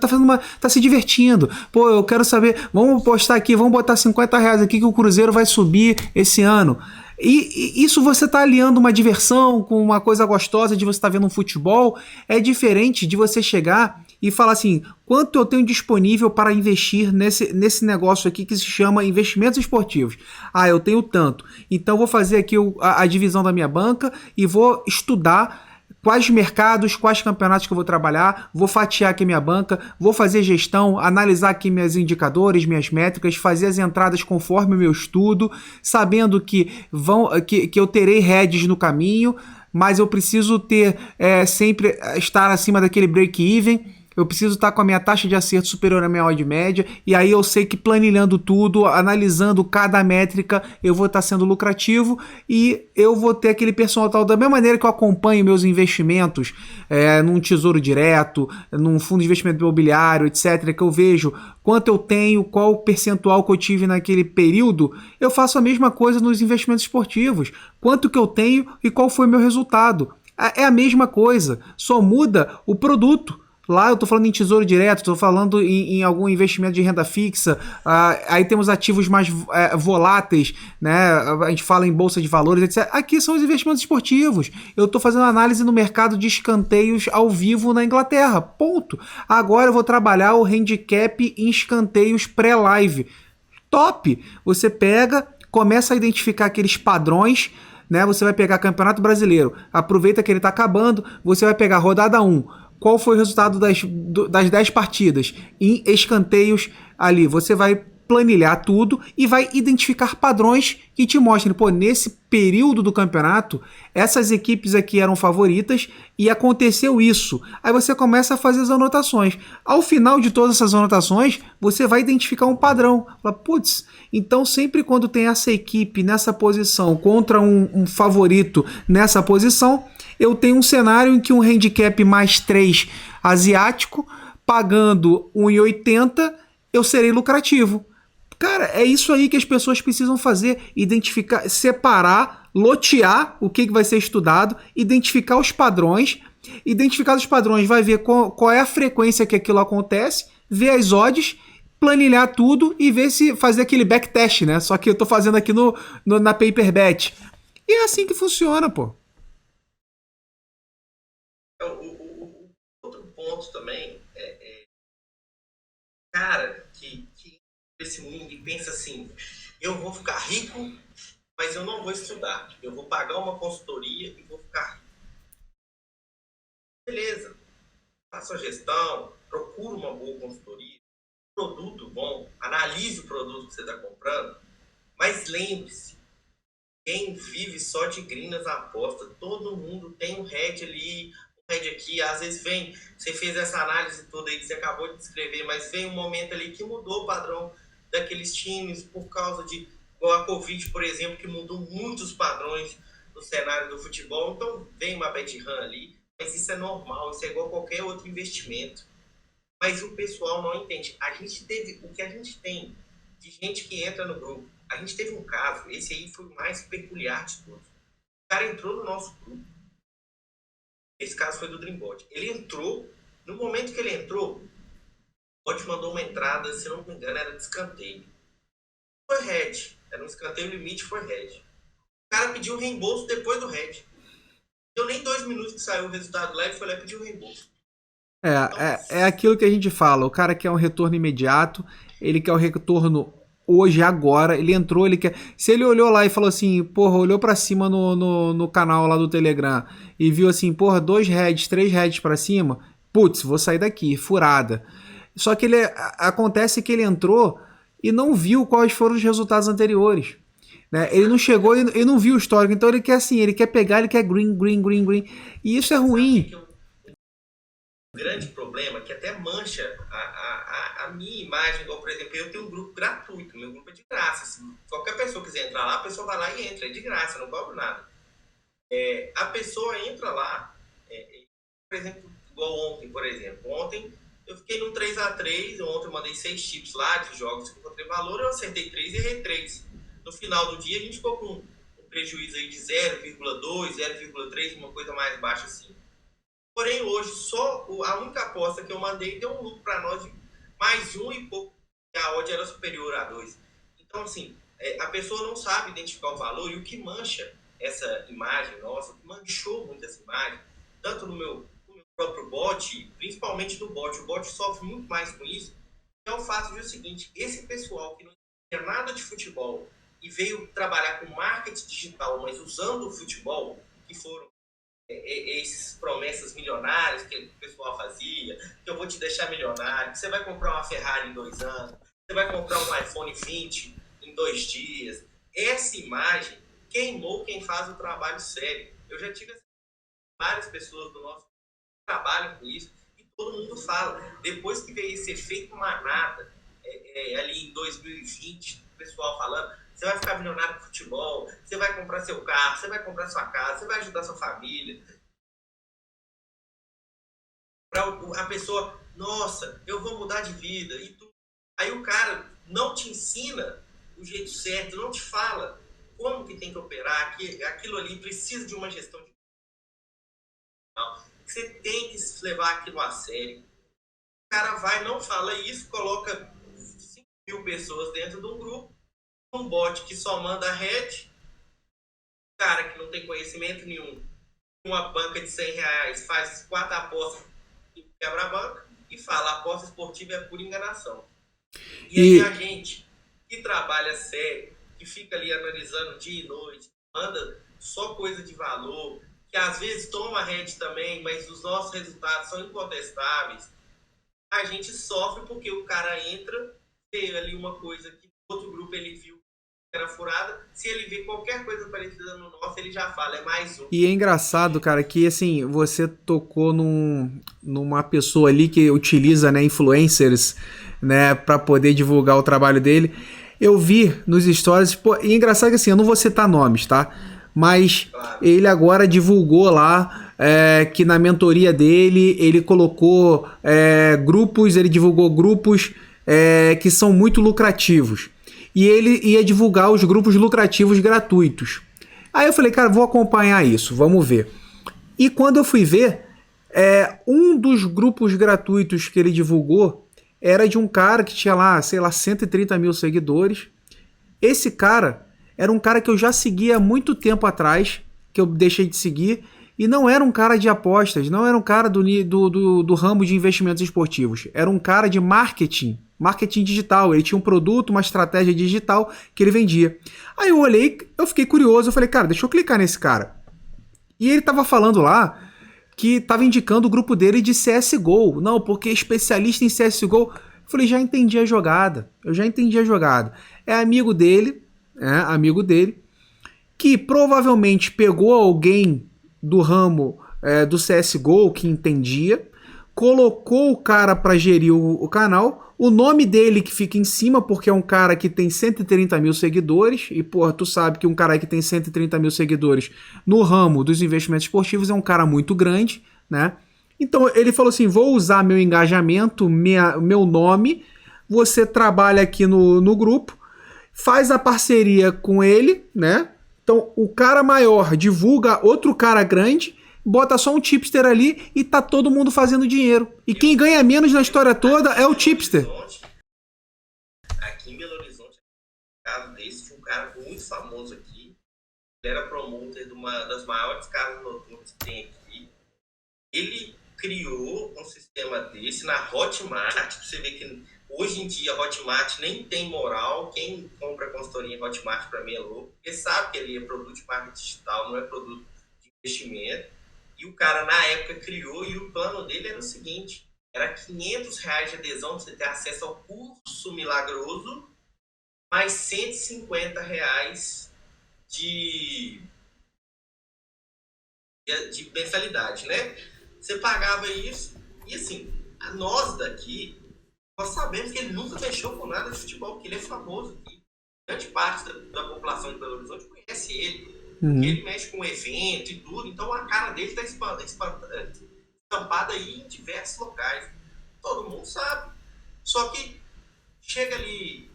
tá se divertindo. Pô, eu quero saber. Vamos postar aqui, vamos botar R$50 aqui que o Cruzeiro vai subir esse ano. E isso você está aliando uma diversão com uma coisa gostosa de você estar vendo um futebol. É diferente de você chegar e falar assim, quanto eu tenho disponível para investir nesse negócio aqui que se chama investimentos esportivos. Ah, eu tenho tanto. Então vou fazer aqui a divisão da minha banca e vou estudar quais mercados, quais campeonatos que eu vou trabalhar, vou fatiar aqui minha banca, vou fazer gestão, analisar aqui meus indicadores, minhas métricas, fazer as entradas conforme o meu estudo, sabendo que eu terei heads no caminho, mas eu preciso ter sempre estar acima daquele break-even. Eu preciso estar com a minha taxa de acerto superior à minha odd média, e aí eu sei que planilhando tudo, analisando cada métrica, eu vou estar sendo lucrativo e eu vou ter aquele percentual da mesma maneira que eu acompanho meus investimentos num tesouro direto, num fundo de investimento imobiliário, etc., que eu vejo quanto eu tenho, qual o percentual que eu tive naquele período, eu faço a mesma coisa nos investimentos esportivos. Quanto que eu tenho e qual foi o meu resultado. É a mesma coisa, só muda o produto. Lá eu estou falando em tesouro direto, estou falando em algum investimento de renda fixa, aí temos ativos mais voláteis, né? A gente fala em bolsa de valores, etc. Aqui são os investimentos esportivos. Eu estou fazendo análise no mercado de escanteios ao vivo na Inglaterra, ponto. Agora eu vou trabalhar o handicap em escanteios pré-live. Top! Você pega, começa a identificar aqueles padrões, né? Você vai pegar Campeonato Brasileiro, aproveita que ele está acabando, você vai pegar rodada 1, qual foi o resultado das 10 partidas em escanteios ali. Você vai planilhar tudo e vai identificar padrões que te mostrem, pô, nesse período do campeonato, essas equipes aqui eram favoritas e aconteceu isso. Aí você começa a fazer as anotações. Ao final de todas essas anotações, você vai identificar um padrão. Fala, putz, então sempre quando tem essa equipe nessa posição contra um favorito nessa posição, eu tenho um cenário em que um handicap mais 3 asiático, pagando 1,80, eu serei lucrativo. Cara, é isso aí que as pessoas precisam fazer, identificar, separar, lotear o que vai ser estudado, identificar os padrões, vai ver qual é a frequência que aquilo acontece, ver as odds, planilhar tudo e ver se fazer aquele backtest, né? Só que eu tô fazendo aqui na PaperBet. E é assim que funciona, pô. Outro ponto também cara que esse mundo e pensa assim, eu vou ficar rico, mas eu não vou estudar. Eu vou pagar uma consultoria e vou ficar rico. Beleza. Faça a gestão, procure uma boa consultoria, produto bom, analise o produto que você está comprando, mas lembre-se, quem vive só de grinas aposta, todo mundo tem um head ali, um head aqui, às vezes vem, você fez essa análise toda aí que você acabou de descrever, mas vem um momento ali que mudou o padrão daqueles times por causa de, igual a Covid, por exemplo, que mudou muitos padrões no cenário do futebol, então vem uma bad run ali, mas isso é normal, isso é igual a qualquer outro investimento. Mas o pessoal não entende. O que a gente tem de gente que entra no grupo, a gente teve um caso, esse aí foi o mais peculiar de todos. O cara entrou no nosso grupo, Esse caso foi do Dreambot. Ele entrou, no momento que ele entrou, o bot mandou uma entrada, se não me engano, era de escanteio. Foi head. Era um escanteio limite, foi head. O cara pediu reembolso depois do head. Deu nem 2 minutos que saiu o resultado lá, ele foi lá e pediu reembolso. É aquilo que a gente fala, o cara quer um retorno imediato, ele quer o retorno hoje, agora, ele entrou, ele quer... Se ele olhou lá e falou assim, porra, olhou pra cima no canal lá do Telegram e viu assim, porra, 2 heads, 3 heads pra cima, putz, vou sair daqui, furada. Só que acontece que ele entrou e não viu quais foram os resultados anteriores. Né? Ele não chegou e não viu o histórico, então ele quer assim, ele quer pegar, ele quer green, green, green, green, e isso é ruim. Um grande problema que até mancha a minha imagem, igual, por exemplo, eu tenho um grupo gratuito, meu grupo é de graça. Se qualquer pessoa quiser entrar lá, a pessoa vai lá e entra, é de graça, não cobro nada. A pessoa entra lá, por exemplo, igual ontem, por exemplo. Ontem eu fiquei num 3x3, ontem eu mandei 6 chips lá de jogos que eu encontrei valor, eu acertei 3 e errei 3. No final do dia a gente ficou com um prejuízo aí de 0,2, 0,3, uma coisa mais baixa assim. Porém, hoje, só a única aposta que eu mandei deu um lucro para nós de mais 1 e pouco, e a odd era superior a 2. Então, assim, a pessoa não sabe identificar o valor, e o que mancha essa imagem nossa, o que manchou muito essa imagem, tanto no meu próprio bot, principalmente no bot, o bot sofre muito mais com isso, é o fato de o seguinte, esse pessoal que não tinha nada de futebol e veio trabalhar com marketing digital, mas usando o futebol, que foram essas promessas milionárias que o pessoal fazia, que eu vou te deixar milionário, que você vai comprar uma Ferrari em 2 anos, você vai comprar um iPhone 20 em 2 dias. Essa imagem queimou quem faz o trabalho sério. Eu já tive várias pessoas do nosso trabalho com isso, e todo mundo fala, depois que veio esse efeito manada, ali em 2020, o pessoal falando, você vai ficar milionário com futebol, você vai comprar seu carro, você vai comprar sua casa, você vai ajudar sua família. A pessoa, nossa, eu vou mudar de vida. E tudo. Aí o cara não te ensina o jeito certo, não te fala como que tem que operar, que aquilo ali precisa de uma gestão de... Você tem que levar aquilo a sério. O cara vai, não fala isso, coloca 5.000 pessoas dentro de um grupo, um bot que só manda head, cara que não tem conhecimento nenhum, uma banca de R$100 faz 4 apostas e quebra a banca e fala, a aposta esportiva é pura enganação. E aí a gente que trabalha sério, que fica ali analisando dia e noite, manda só coisa de valor, que às vezes toma head também, mas os nossos resultados são incontestáveis, a gente sofre porque o cara entra, vê ali uma coisa que outro grupo ele viu era furada, se ele vê qualquer coisa parecida no nosso, ele já fala, é mais um. E é engraçado, cara, que assim, você tocou numa pessoa ali que utiliza, né, influencers, né, pra poder divulgar o trabalho dele. Eu vi nos stories, pô, e é engraçado que assim, eu não vou citar nomes, tá? Mas claro, ele agora divulgou lá que na mentoria dele, ele colocou grupos, ele divulgou grupos que são muito lucrativos. E ele ia divulgar os grupos lucrativos gratuitos. Aí eu falei, cara, vou acompanhar isso, vamos ver. E quando eu fui ver, um dos grupos gratuitos que ele divulgou era de um cara que tinha lá, sei lá, 130 mil seguidores. Esse cara era um cara que eu já seguia há muito tempo atrás, que eu deixei de seguir, e não era um cara de apostas, não era um cara do ramo de investimentos esportivos, era um cara de marketing digital. Ele tinha um produto, uma estratégia digital que ele vendia. Aí eu olhei, eu fiquei curioso, eu falei, cara, deixa eu clicar nesse cara. E ele tava falando lá que tava indicando o grupo dele de CSGO. Não, porque é especialista em CSGO. Eu falei, já entendi a jogada. É amigo dele, que provavelmente pegou alguém do ramo do CSGO que entendia, colocou o cara para gerir o canal, o nome dele que fica em cima, porque é um cara que tem 130 mil seguidores, e porra, tu sabe que um cara que tem 130 mil seguidores no ramo dos investimentos esportivos é um cara muito grande, né? Então ele falou assim, vou usar meu engajamento, meu nome, você trabalha aqui no grupo, faz a parceria com ele, né? Então o cara maior divulga outro cara grande, bota só um tipster ali e tá todo mundo fazendo dinheiro. E quem ganha menos na história toda é o tipster. Aqui em Belo Horizonte, um caso desse, de um cara muito famoso aqui, ele era promotor de uma das maiores casas noturnas que tem aqui. Ele criou um sistema desse na Hotmart, pra você ver que hoje em dia a Hotmart nem tem moral. Quem compra consultoria em Hotmart para mim é louco, porque sabe que ele é produto de marketing digital, não é produto de investimento. E o cara na época criou, e o plano dele era o seguinte: era R$500 de adesão para você ter acesso ao curso milagroso, mais R$150 de mensalidade, né? Você pagava isso, e assim, nós daqui, nós sabemos que ele nunca mexeu com nada de futebol, porque ele é famoso aqui. Grande parte da população de Belo Horizonte conhece ele. Ele mexe com evento e tudo, então a cara dele está estampada aí em diversos locais. Todo mundo sabe. Só que chega ali no Rio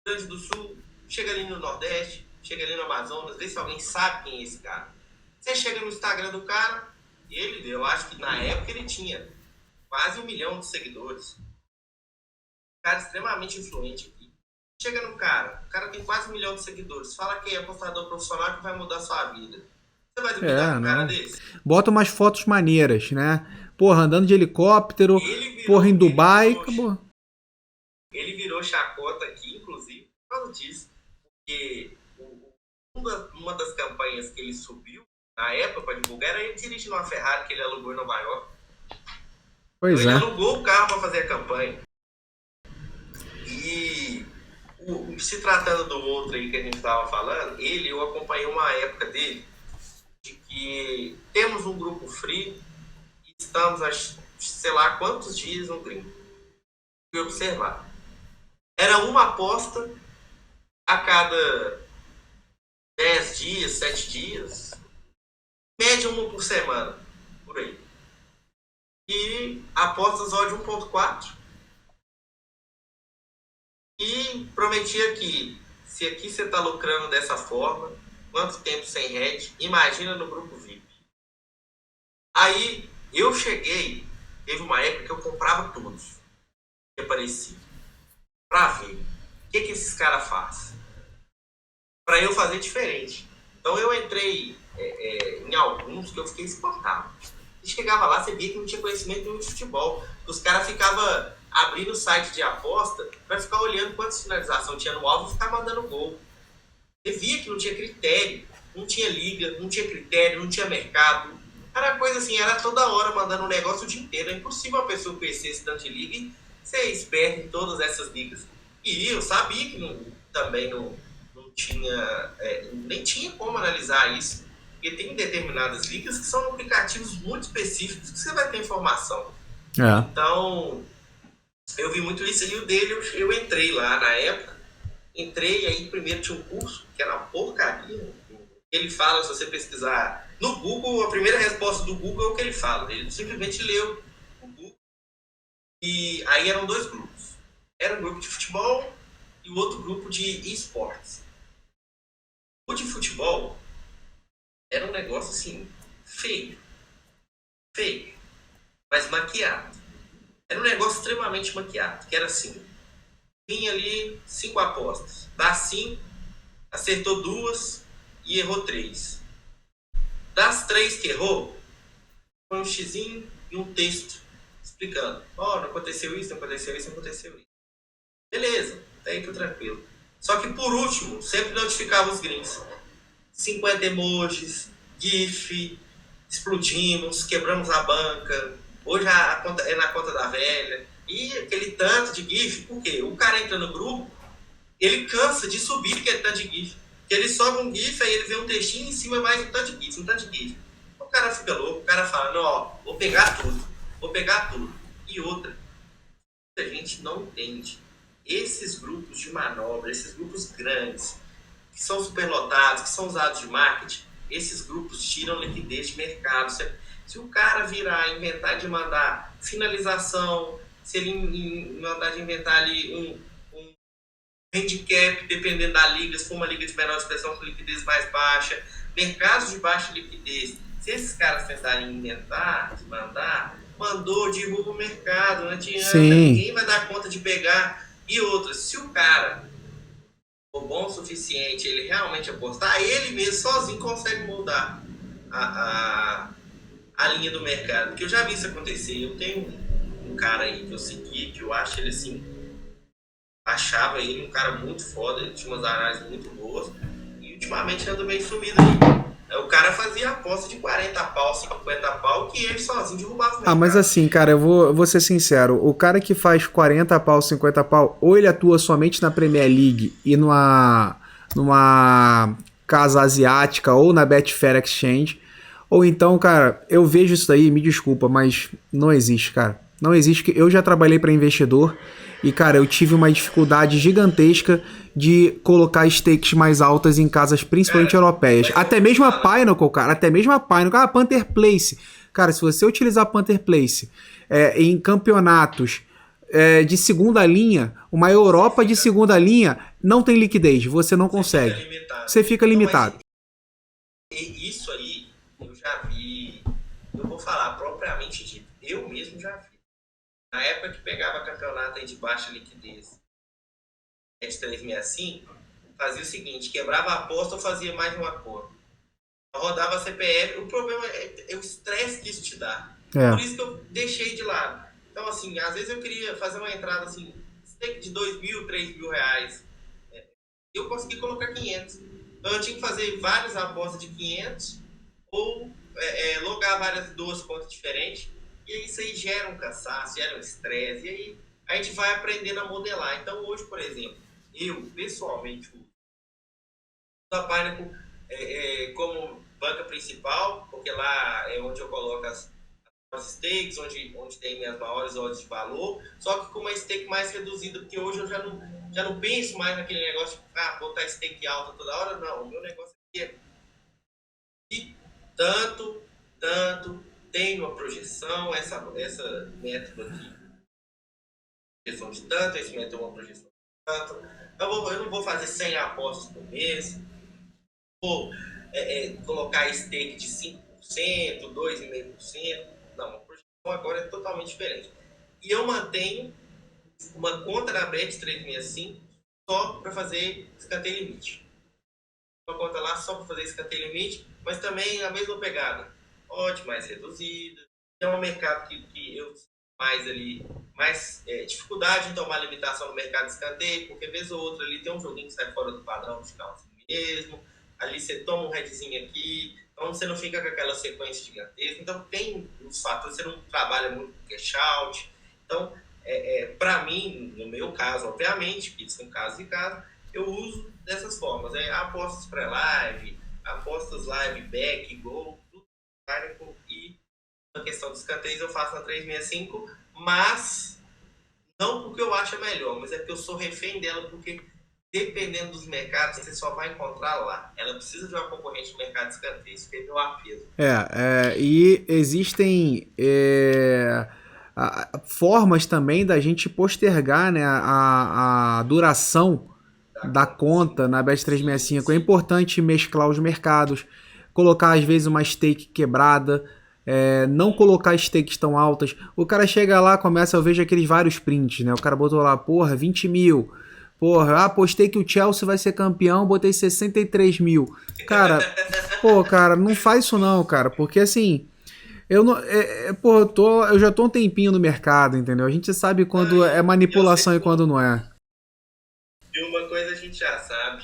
Grande do Sul, chega ali no Nordeste, chega ali no Amazonas, vê se alguém sabe quem é esse cara. Você chega no Instagram do cara, eu acho que na época ele tinha quase 1 milhão de seguidores. Um cara extremamente influente aqui. Chega no cara, o cara tem quase 1 milhão de seguidores, fala que é apostador profissional que vai mudar a sua vida. Você vai duvidar de um cara desse? Bota umas fotos maneiras, né? Porra, andando de helicóptero, porra, em Dubai, acabou. Ele virou chacota aqui, inclusive, por causa disso. Porque uma das campanhas que ele subiu, na época, para divulgar, era ele dirigindo uma Ferrari que ele alugou em Nova York. Pois então, é. Ele alugou o carro para fazer a campanha. E se tratando do outro aí que a gente estava falando, eu acompanhei uma época dele, de que temos um grupo free e estamos há sei lá quantos dias no gringo. Fui observar. Era uma aposta a cada 10 dias, 7 dias, média uma por semana, por aí. E apostas odd 1.4. E prometia que, se aqui você está lucrando dessa forma, quanto tempo sem hedge, imagina no grupo VIP. Aí eu cheguei, teve uma época que eu comprava todos que aparecia, para ver o que esses caras fazem, para eu fazer diferente. Então eu entrei em alguns que eu fiquei espantado. E chegava lá, você via que não tinha conhecimento nenhum de futebol. Os caras ficavam abrindo o site de aposta para ficar olhando quantas finalizações tinha no alvo e ficar mandando gol. Você via que não tinha critério, não tinha liga, não tinha critério, não tinha mercado. Era coisa assim, era toda hora mandando um negócio o dia inteiro. É impossível uma pessoa conhecer esse tanto de liga e ser esperto em todas essas ligas. E eu sabia que também não tinha, nem tinha como analisar isso. Porque tem determinadas ligas que são aplicativos muito específicos que você vai ter informação. Então, eu vi muito isso. E o dele, eu entrei lá na época. Entrei, aí primeiro tinha um curso, que era uma porcaria. Ele fala, se você pesquisar no Google, a primeira resposta do Google é o que ele fala. Ele simplesmente leu o Google. E aí eram 2 grupos. Era um grupo de futebol e o outro grupo de esportes. O de futebol era um negócio assim, feio, mas maquiado. Era um negócio extremamente maquiado, que era assim, vinha ali 5 apostas, dá 5, acertou 2 e errou 3. Das 3 que errou, foi um xizinho e um texto explicando, não aconteceu isso, não aconteceu isso, não aconteceu isso. Beleza, até aí tá tranquilo. Só que por último, sempre notificava os gringos. 50 emojis, GIF, explodimos, quebramos a banca, hoje a conta é na conta da velha, e aquele tanto de GIF, por quê? O cara entra no grupo, ele cansa de subir aquele tanto de GIF, porque ele sobe um GIF, aí ele vê um textinho em cima mais um tanto de GIF, o cara fica louco, o cara fala, não, vou pegar tudo, e outra, a gente não entende, esses grupos de manobra, esses grupos grandes, que são superlotados, que são usados de marketing, esses grupos tiram liquidez de mercado. Se o cara virar, inventar de mandar finalização, se ele mandar de inventar ali um handicap, dependendo da liga, se for uma liga de menor expressão com liquidez mais baixa, mercados de baixa liquidez, Se esses caras tentarem inventar, desmandar, mandou, derruba o mercado, não adianta, Sim. ninguém vai dar conta de pegar. E outra, se o cara for bom o suficiente, ele realmente apostar, ele mesmo sozinho consegue mudar a linha do mercado. Porque eu já vi isso acontecer. Eu tenho um cara aí que eu segui, que eu acho ele assim, achava ele um cara muito foda, ele tinha umas análises muito boas, e ultimamente anda meio sumido aí. O cara fazia aposta de 40 pau, 50 pau, que ele sozinho derrubava o mercado. Ah, mas assim, cara, eu vou ser sincero. O cara que faz 40 pau, 50 pau, ou ele atua somente na Premier League e numa casa asiática ou na Betfair Exchange, ou então, cara, eu vejo isso daí, me desculpa, mas não existe, cara. Não existe, que eu já trabalhei para investidor e, cara, eu tive uma dificuldade gigantesca de colocar stakes mais altas em casas, principalmente europeias. Até mesmo a Pinnacle, cara, a Panther Place. Cara, se você utilizar Panther Place em campeonatos de segunda linha, uma Europa de segunda linha, não tem liquidez, você não consegue. Você fica limitado. Isso aí, eu já vi, eu vou falar propriamente dito, eu mesmo já vi. Na época que pegava campeonato aí de baixa liquidez, de 365, fazia o seguinte, quebrava a aposta ou fazia mais de uma cor. Rodava a CPF, o problema é o estresse que isso te dá. Por isso que eu deixei de lado. Então, assim, às vezes eu queria fazer uma entrada, assim, stake de 2 mil, 3 mil reais. Eu consegui colocar 500. Então eu tinha que fazer várias apostas de 500 ou logar duas contas diferentes. E aí isso aí gera um cansaço, gera um estresse, e aí a gente vai aprendendo a modelar. Então hoje, por exemplo, eu pessoalmente uso a Pinnacle como banca principal, porque lá é onde eu coloco as stakes, onde tem minhas maiores odds de valor, só que com uma stake mais reduzida, porque hoje eu já não penso mais naquele negócio de botar stake alta toda hora. Não, o meu negócio aqui é e tanto, tem uma projeção, essa método aqui, projeção de tanto, esse método é uma projeção de tanto. Eu não vou fazer 100 apostas por mês, vou colocar stake de 5%, 2,5%. Não, a projeção agora é totalmente diferente. E eu mantenho uma conta na Bet365 só para fazer escanteio limite. Uma conta lá só para fazer escanteio limite, mas também a mesma pegada. Odd mais reduzida. É um mercado que eu mais dificuldade em tomar limitação no mercado de escanteio, porque vez ou outra ali tem um joguinho que sai fora do padrão de final assim mesmo. Ali você toma um headzinho aqui, então você não fica com aquela sequência gigantesca. Então tem os fatores, você não trabalha muito com cash out. Então, para mim, no meu caso, obviamente, porque são casos e casos, eu uso dessas formas. Apostas pré-live, apostas live, back, gol, tudo e a questão dos escanteios eu faço na 365, mas não porque eu acho melhor, mas é porque eu sou refém dela, porque dependendo dos mercados, você só vai encontrar lá. Ela precisa de uma concorrente no mercado de escanteio, isso que é meu apelo. E existem formas também da gente postergar, né, a duração da conta na Bet365. É importante mesclar os mercados, colocar às vezes uma stake quebrada, não colocar stakes tão altas. O cara chega lá, eu vejo aqueles vários prints, né? O cara botou lá, 20 mil. Apostei que o Chelsea vai ser campeão, botei 63 mil. Cara, cara, não faz isso não, cara, porque assim, eu já tô um tempinho no mercado, entendeu? A gente sabe quando é manipulação e quando não é. E uma coisa a gente já sabe,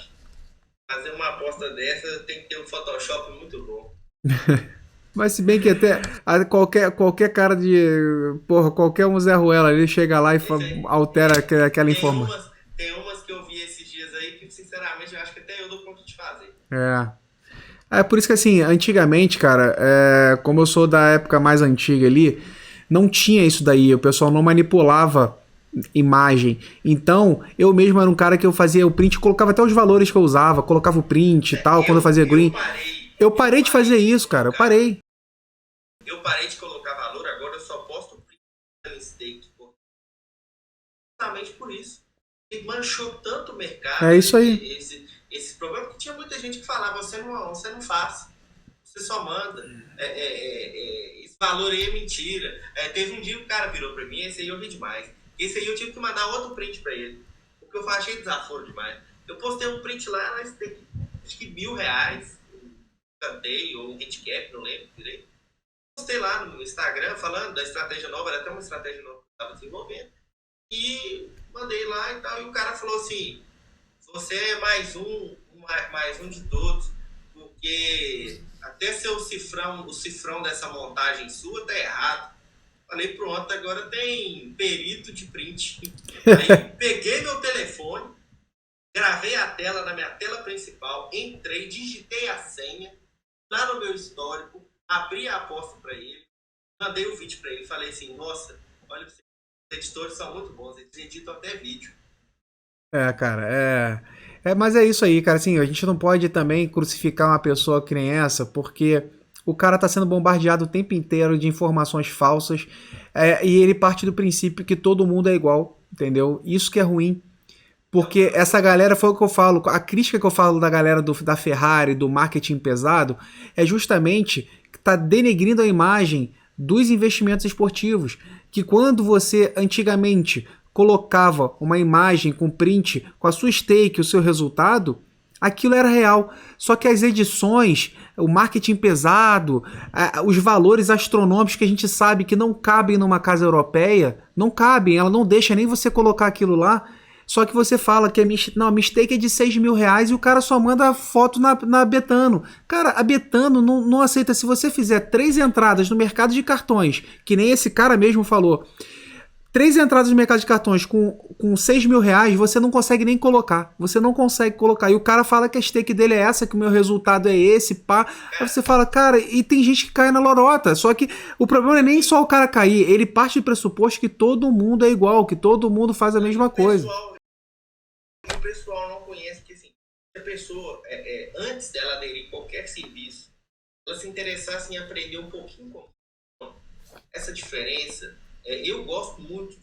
fazer uma aposta dessa tem que ter um Photoshop muito bom. Mas se bem que até qualquer cara de... qualquer um Zé Ruela, ele chega lá e altera aquela informação. Tem umas que eu vi esses dias aí que, sinceramente, eu acho que até eu dou conta de fazer. É por isso que, assim, antigamente, cara, como eu sou da época mais antiga ali, não tinha isso daí, o pessoal não manipulava imagem. Então, eu mesmo era um cara que eu fazia o print, colocava até os valores que eu usava, colocava o print e tal, quando eu fazia green. Eu parei de fazer isso, cara, eu parei. Eu parei de colocar valor, agora eu só posto o print no stake. Justamente por isso. E manchou tanto o mercado. É isso aí. Esse problema, porque tinha muita gente que falava, você não faz. você só manda. Esse valor aí é mentira. Teve um dia que o cara virou pra mim, esse aí eu ri demais. Esse aí eu tive que mandar outro print pra ele. Porque eu achei desaforo demais. Eu postei um print lá, mas tem acho que R$ 1.000, cantei, ou um handicap, não lembro direito. Postei lá no Instagram falando da estratégia nova, era até uma estratégia nova que eu estava desenvolvendo. E mandei lá e tal, e o cara falou assim, você é mais um de todos, porque até seu cifrão, o cifrão dessa montagem sua tá errado. Falei, pronto, agora tem perito de print. Aí peguei meu telefone, gravei a tela na minha tela principal, entrei, digitei a senha, lá no meu histórico, abri a aposta para ele, mandei o vídeo para ele, falei assim, nossa, olha, os editores são muito bons, eles editam até vídeo. Cara, mas é isso aí, cara, assim, a gente não pode também crucificar uma pessoa que nem essa, porque o cara tá sendo bombardeado o tempo inteiro de informações falsas, e ele parte do princípio que todo mundo é igual, entendeu? Isso que é ruim. Porque essa galera, foi o que eu falo, a crítica que eu falo da galera da Ferrari, do marketing pesado, é justamente que tá denegrindo a imagem dos investimentos esportivos. Que quando você antigamente colocava uma imagem com print, com a sua stake, o seu resultado, aquilo era real. Só que as edições, o marketing pesado, os valores astronômicos que a gente sabe que não cabem numa casa europeia, não cabem, ela não deixa nem você colocar aquilo lá. Só que você fala que a mistake é de R$ 6.000 e o cara só manda foto na Betano. Cara, a Betano não aceita. Se você fizer 3 entradas no mercado de cartões, que nem esse cara mesmo falou, 3 entradas no mercado de cartões com R$ 6.000, você não consegue nem colocar. Você não consegue colocar. E o cara fala que a stake dele é essa, que o meu resultado é esse, pá. Aí você fala, cara, e tem gente que cai na lorota. Só que o problema não é nem só o cara cair. Ele parte do pressuposto que todo mundo é igual, que todo mundo faz a mesma coisa. O pessoal não conhece, porque assim, se a pessoa, antes dela aderir a qualquer serviço, ela se interessasse em aprender um pouquinho com essa diferença, eu gosto muito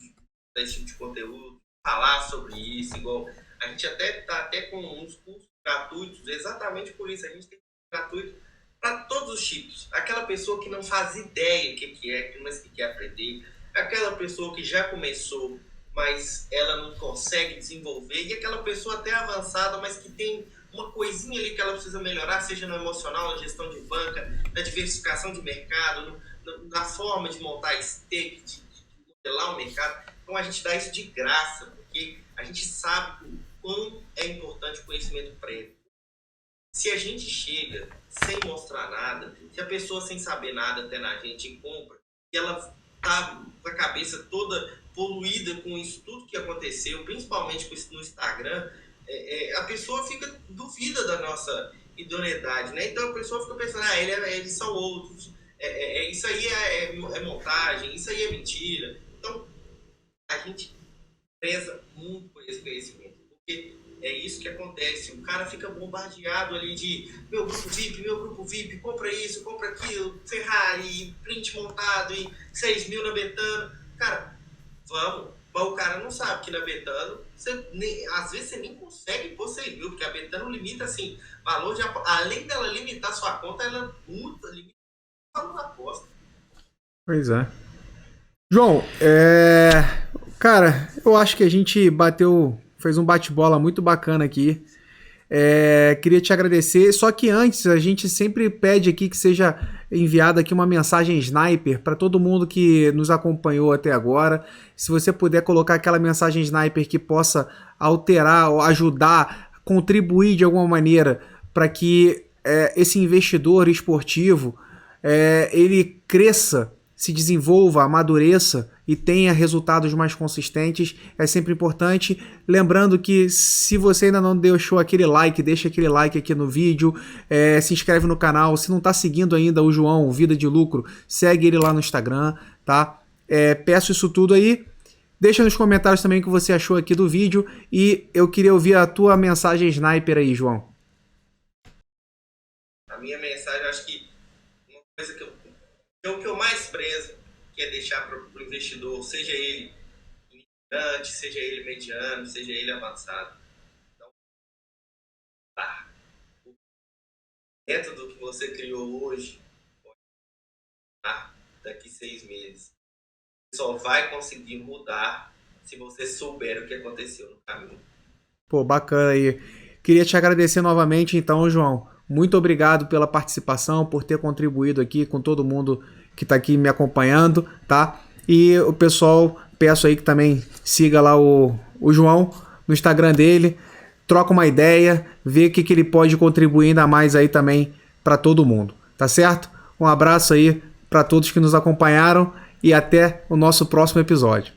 desse tipo de conteúdo, falar sobre isso, igual a gente até tá até com uns cursos gratuitos, exatamente por isso, a gente tem gratuito para todos os tipos. Aquela pessoa que não faz ideia o que é, mas que quer aprender, aquela pessoa que já começou, mas ela não consegue desenvolver, e aquela pessoa até avançada, mas que tem uma coisinha ali que ela precisa melhorar, seja no emocional, na gestão de banca, na diversificação de mercado, na forma de montar stake, de modelar o mercado. Então a gente dá isso de graça, porque a gente sabe o quão é importante o conhecimento prévio. Se a gente chega sem mostrar nada, se a pessoa sem saber nada até na gente compra, e ela tá com a cabeça toda poluída com isso tudo que aconteceu, principalmente com isso no Instagram, a pessoa duvida da nossa idoneidade, né? Então a pessoa fica pensando, eles são outros, isso aí é montagem, isso aí é mentira. Então a gente preza muito por esse conhecimento, porque é isso que acontece. O cara fica bombardeado ali de meu grupo VIP, compra isso, compra aquilo, Ferrari, print montado e 6.000 na Betano. Cara, vamos. Mas o cara não sabe que na Betano, às vezes você nem consegue pôr 6.000, porque a Betano limita assim, valor de além dela limitar sua conta, ela limita o valor da aposta. Pois é. João, cara, eu acho que a gente fez um bate-bola muito bacana aqui. Queria te agradecer, só que antes a gente sempre pede aqui que seja enviada aqui uma mensagem sniper para todo mundo que nos acompanhou até agora. Se você puder colocar aquela mensagem sniper que possa alterar, ou ajudar, contribuir de alguma maneira para que esse investidor esportivo ele cresça, se desenvolva, amadureça e tenha resultados mais consistentes, é sempre importante. Lembrando que se você ainda não deixou aquele like, deixa aquele like aqui no vídeo, se inscreve no canal. Se não está seguindo ainda o João, Vida de Lucro, segue ele lá no Instagram, tá? Peço isso tudo aí. Deixa nos comentários também o que você achou aqui do vídeo e eu queria ouvir a tua mensagem sniper aí, João. A minha mensagem, acho que uma coisa que eu mais prezo, que é deixar para o investidor, seja ele iniciante, seja ele mediano, seja ele avançado. Então, método que você criou hoje, daqui 6 meses, só vai conseguir mudar se você souber o que aconteceu no caminho. Pô, bacana aí. Queria te agradecer novamente, então, João. Muito obrigado pela participação, por ter contribuído aqui com todo mundo que está aqui me acompanhando, tá? E o pessoal, peço aí que também siga lá o João no Instagram dele, troca uma ideia, vê o que ele pode contribuir ainda mais aí também para todo mundo, tá certo? Um abraço aí para todos que nos acompanharam e até o nosso próximo episódio.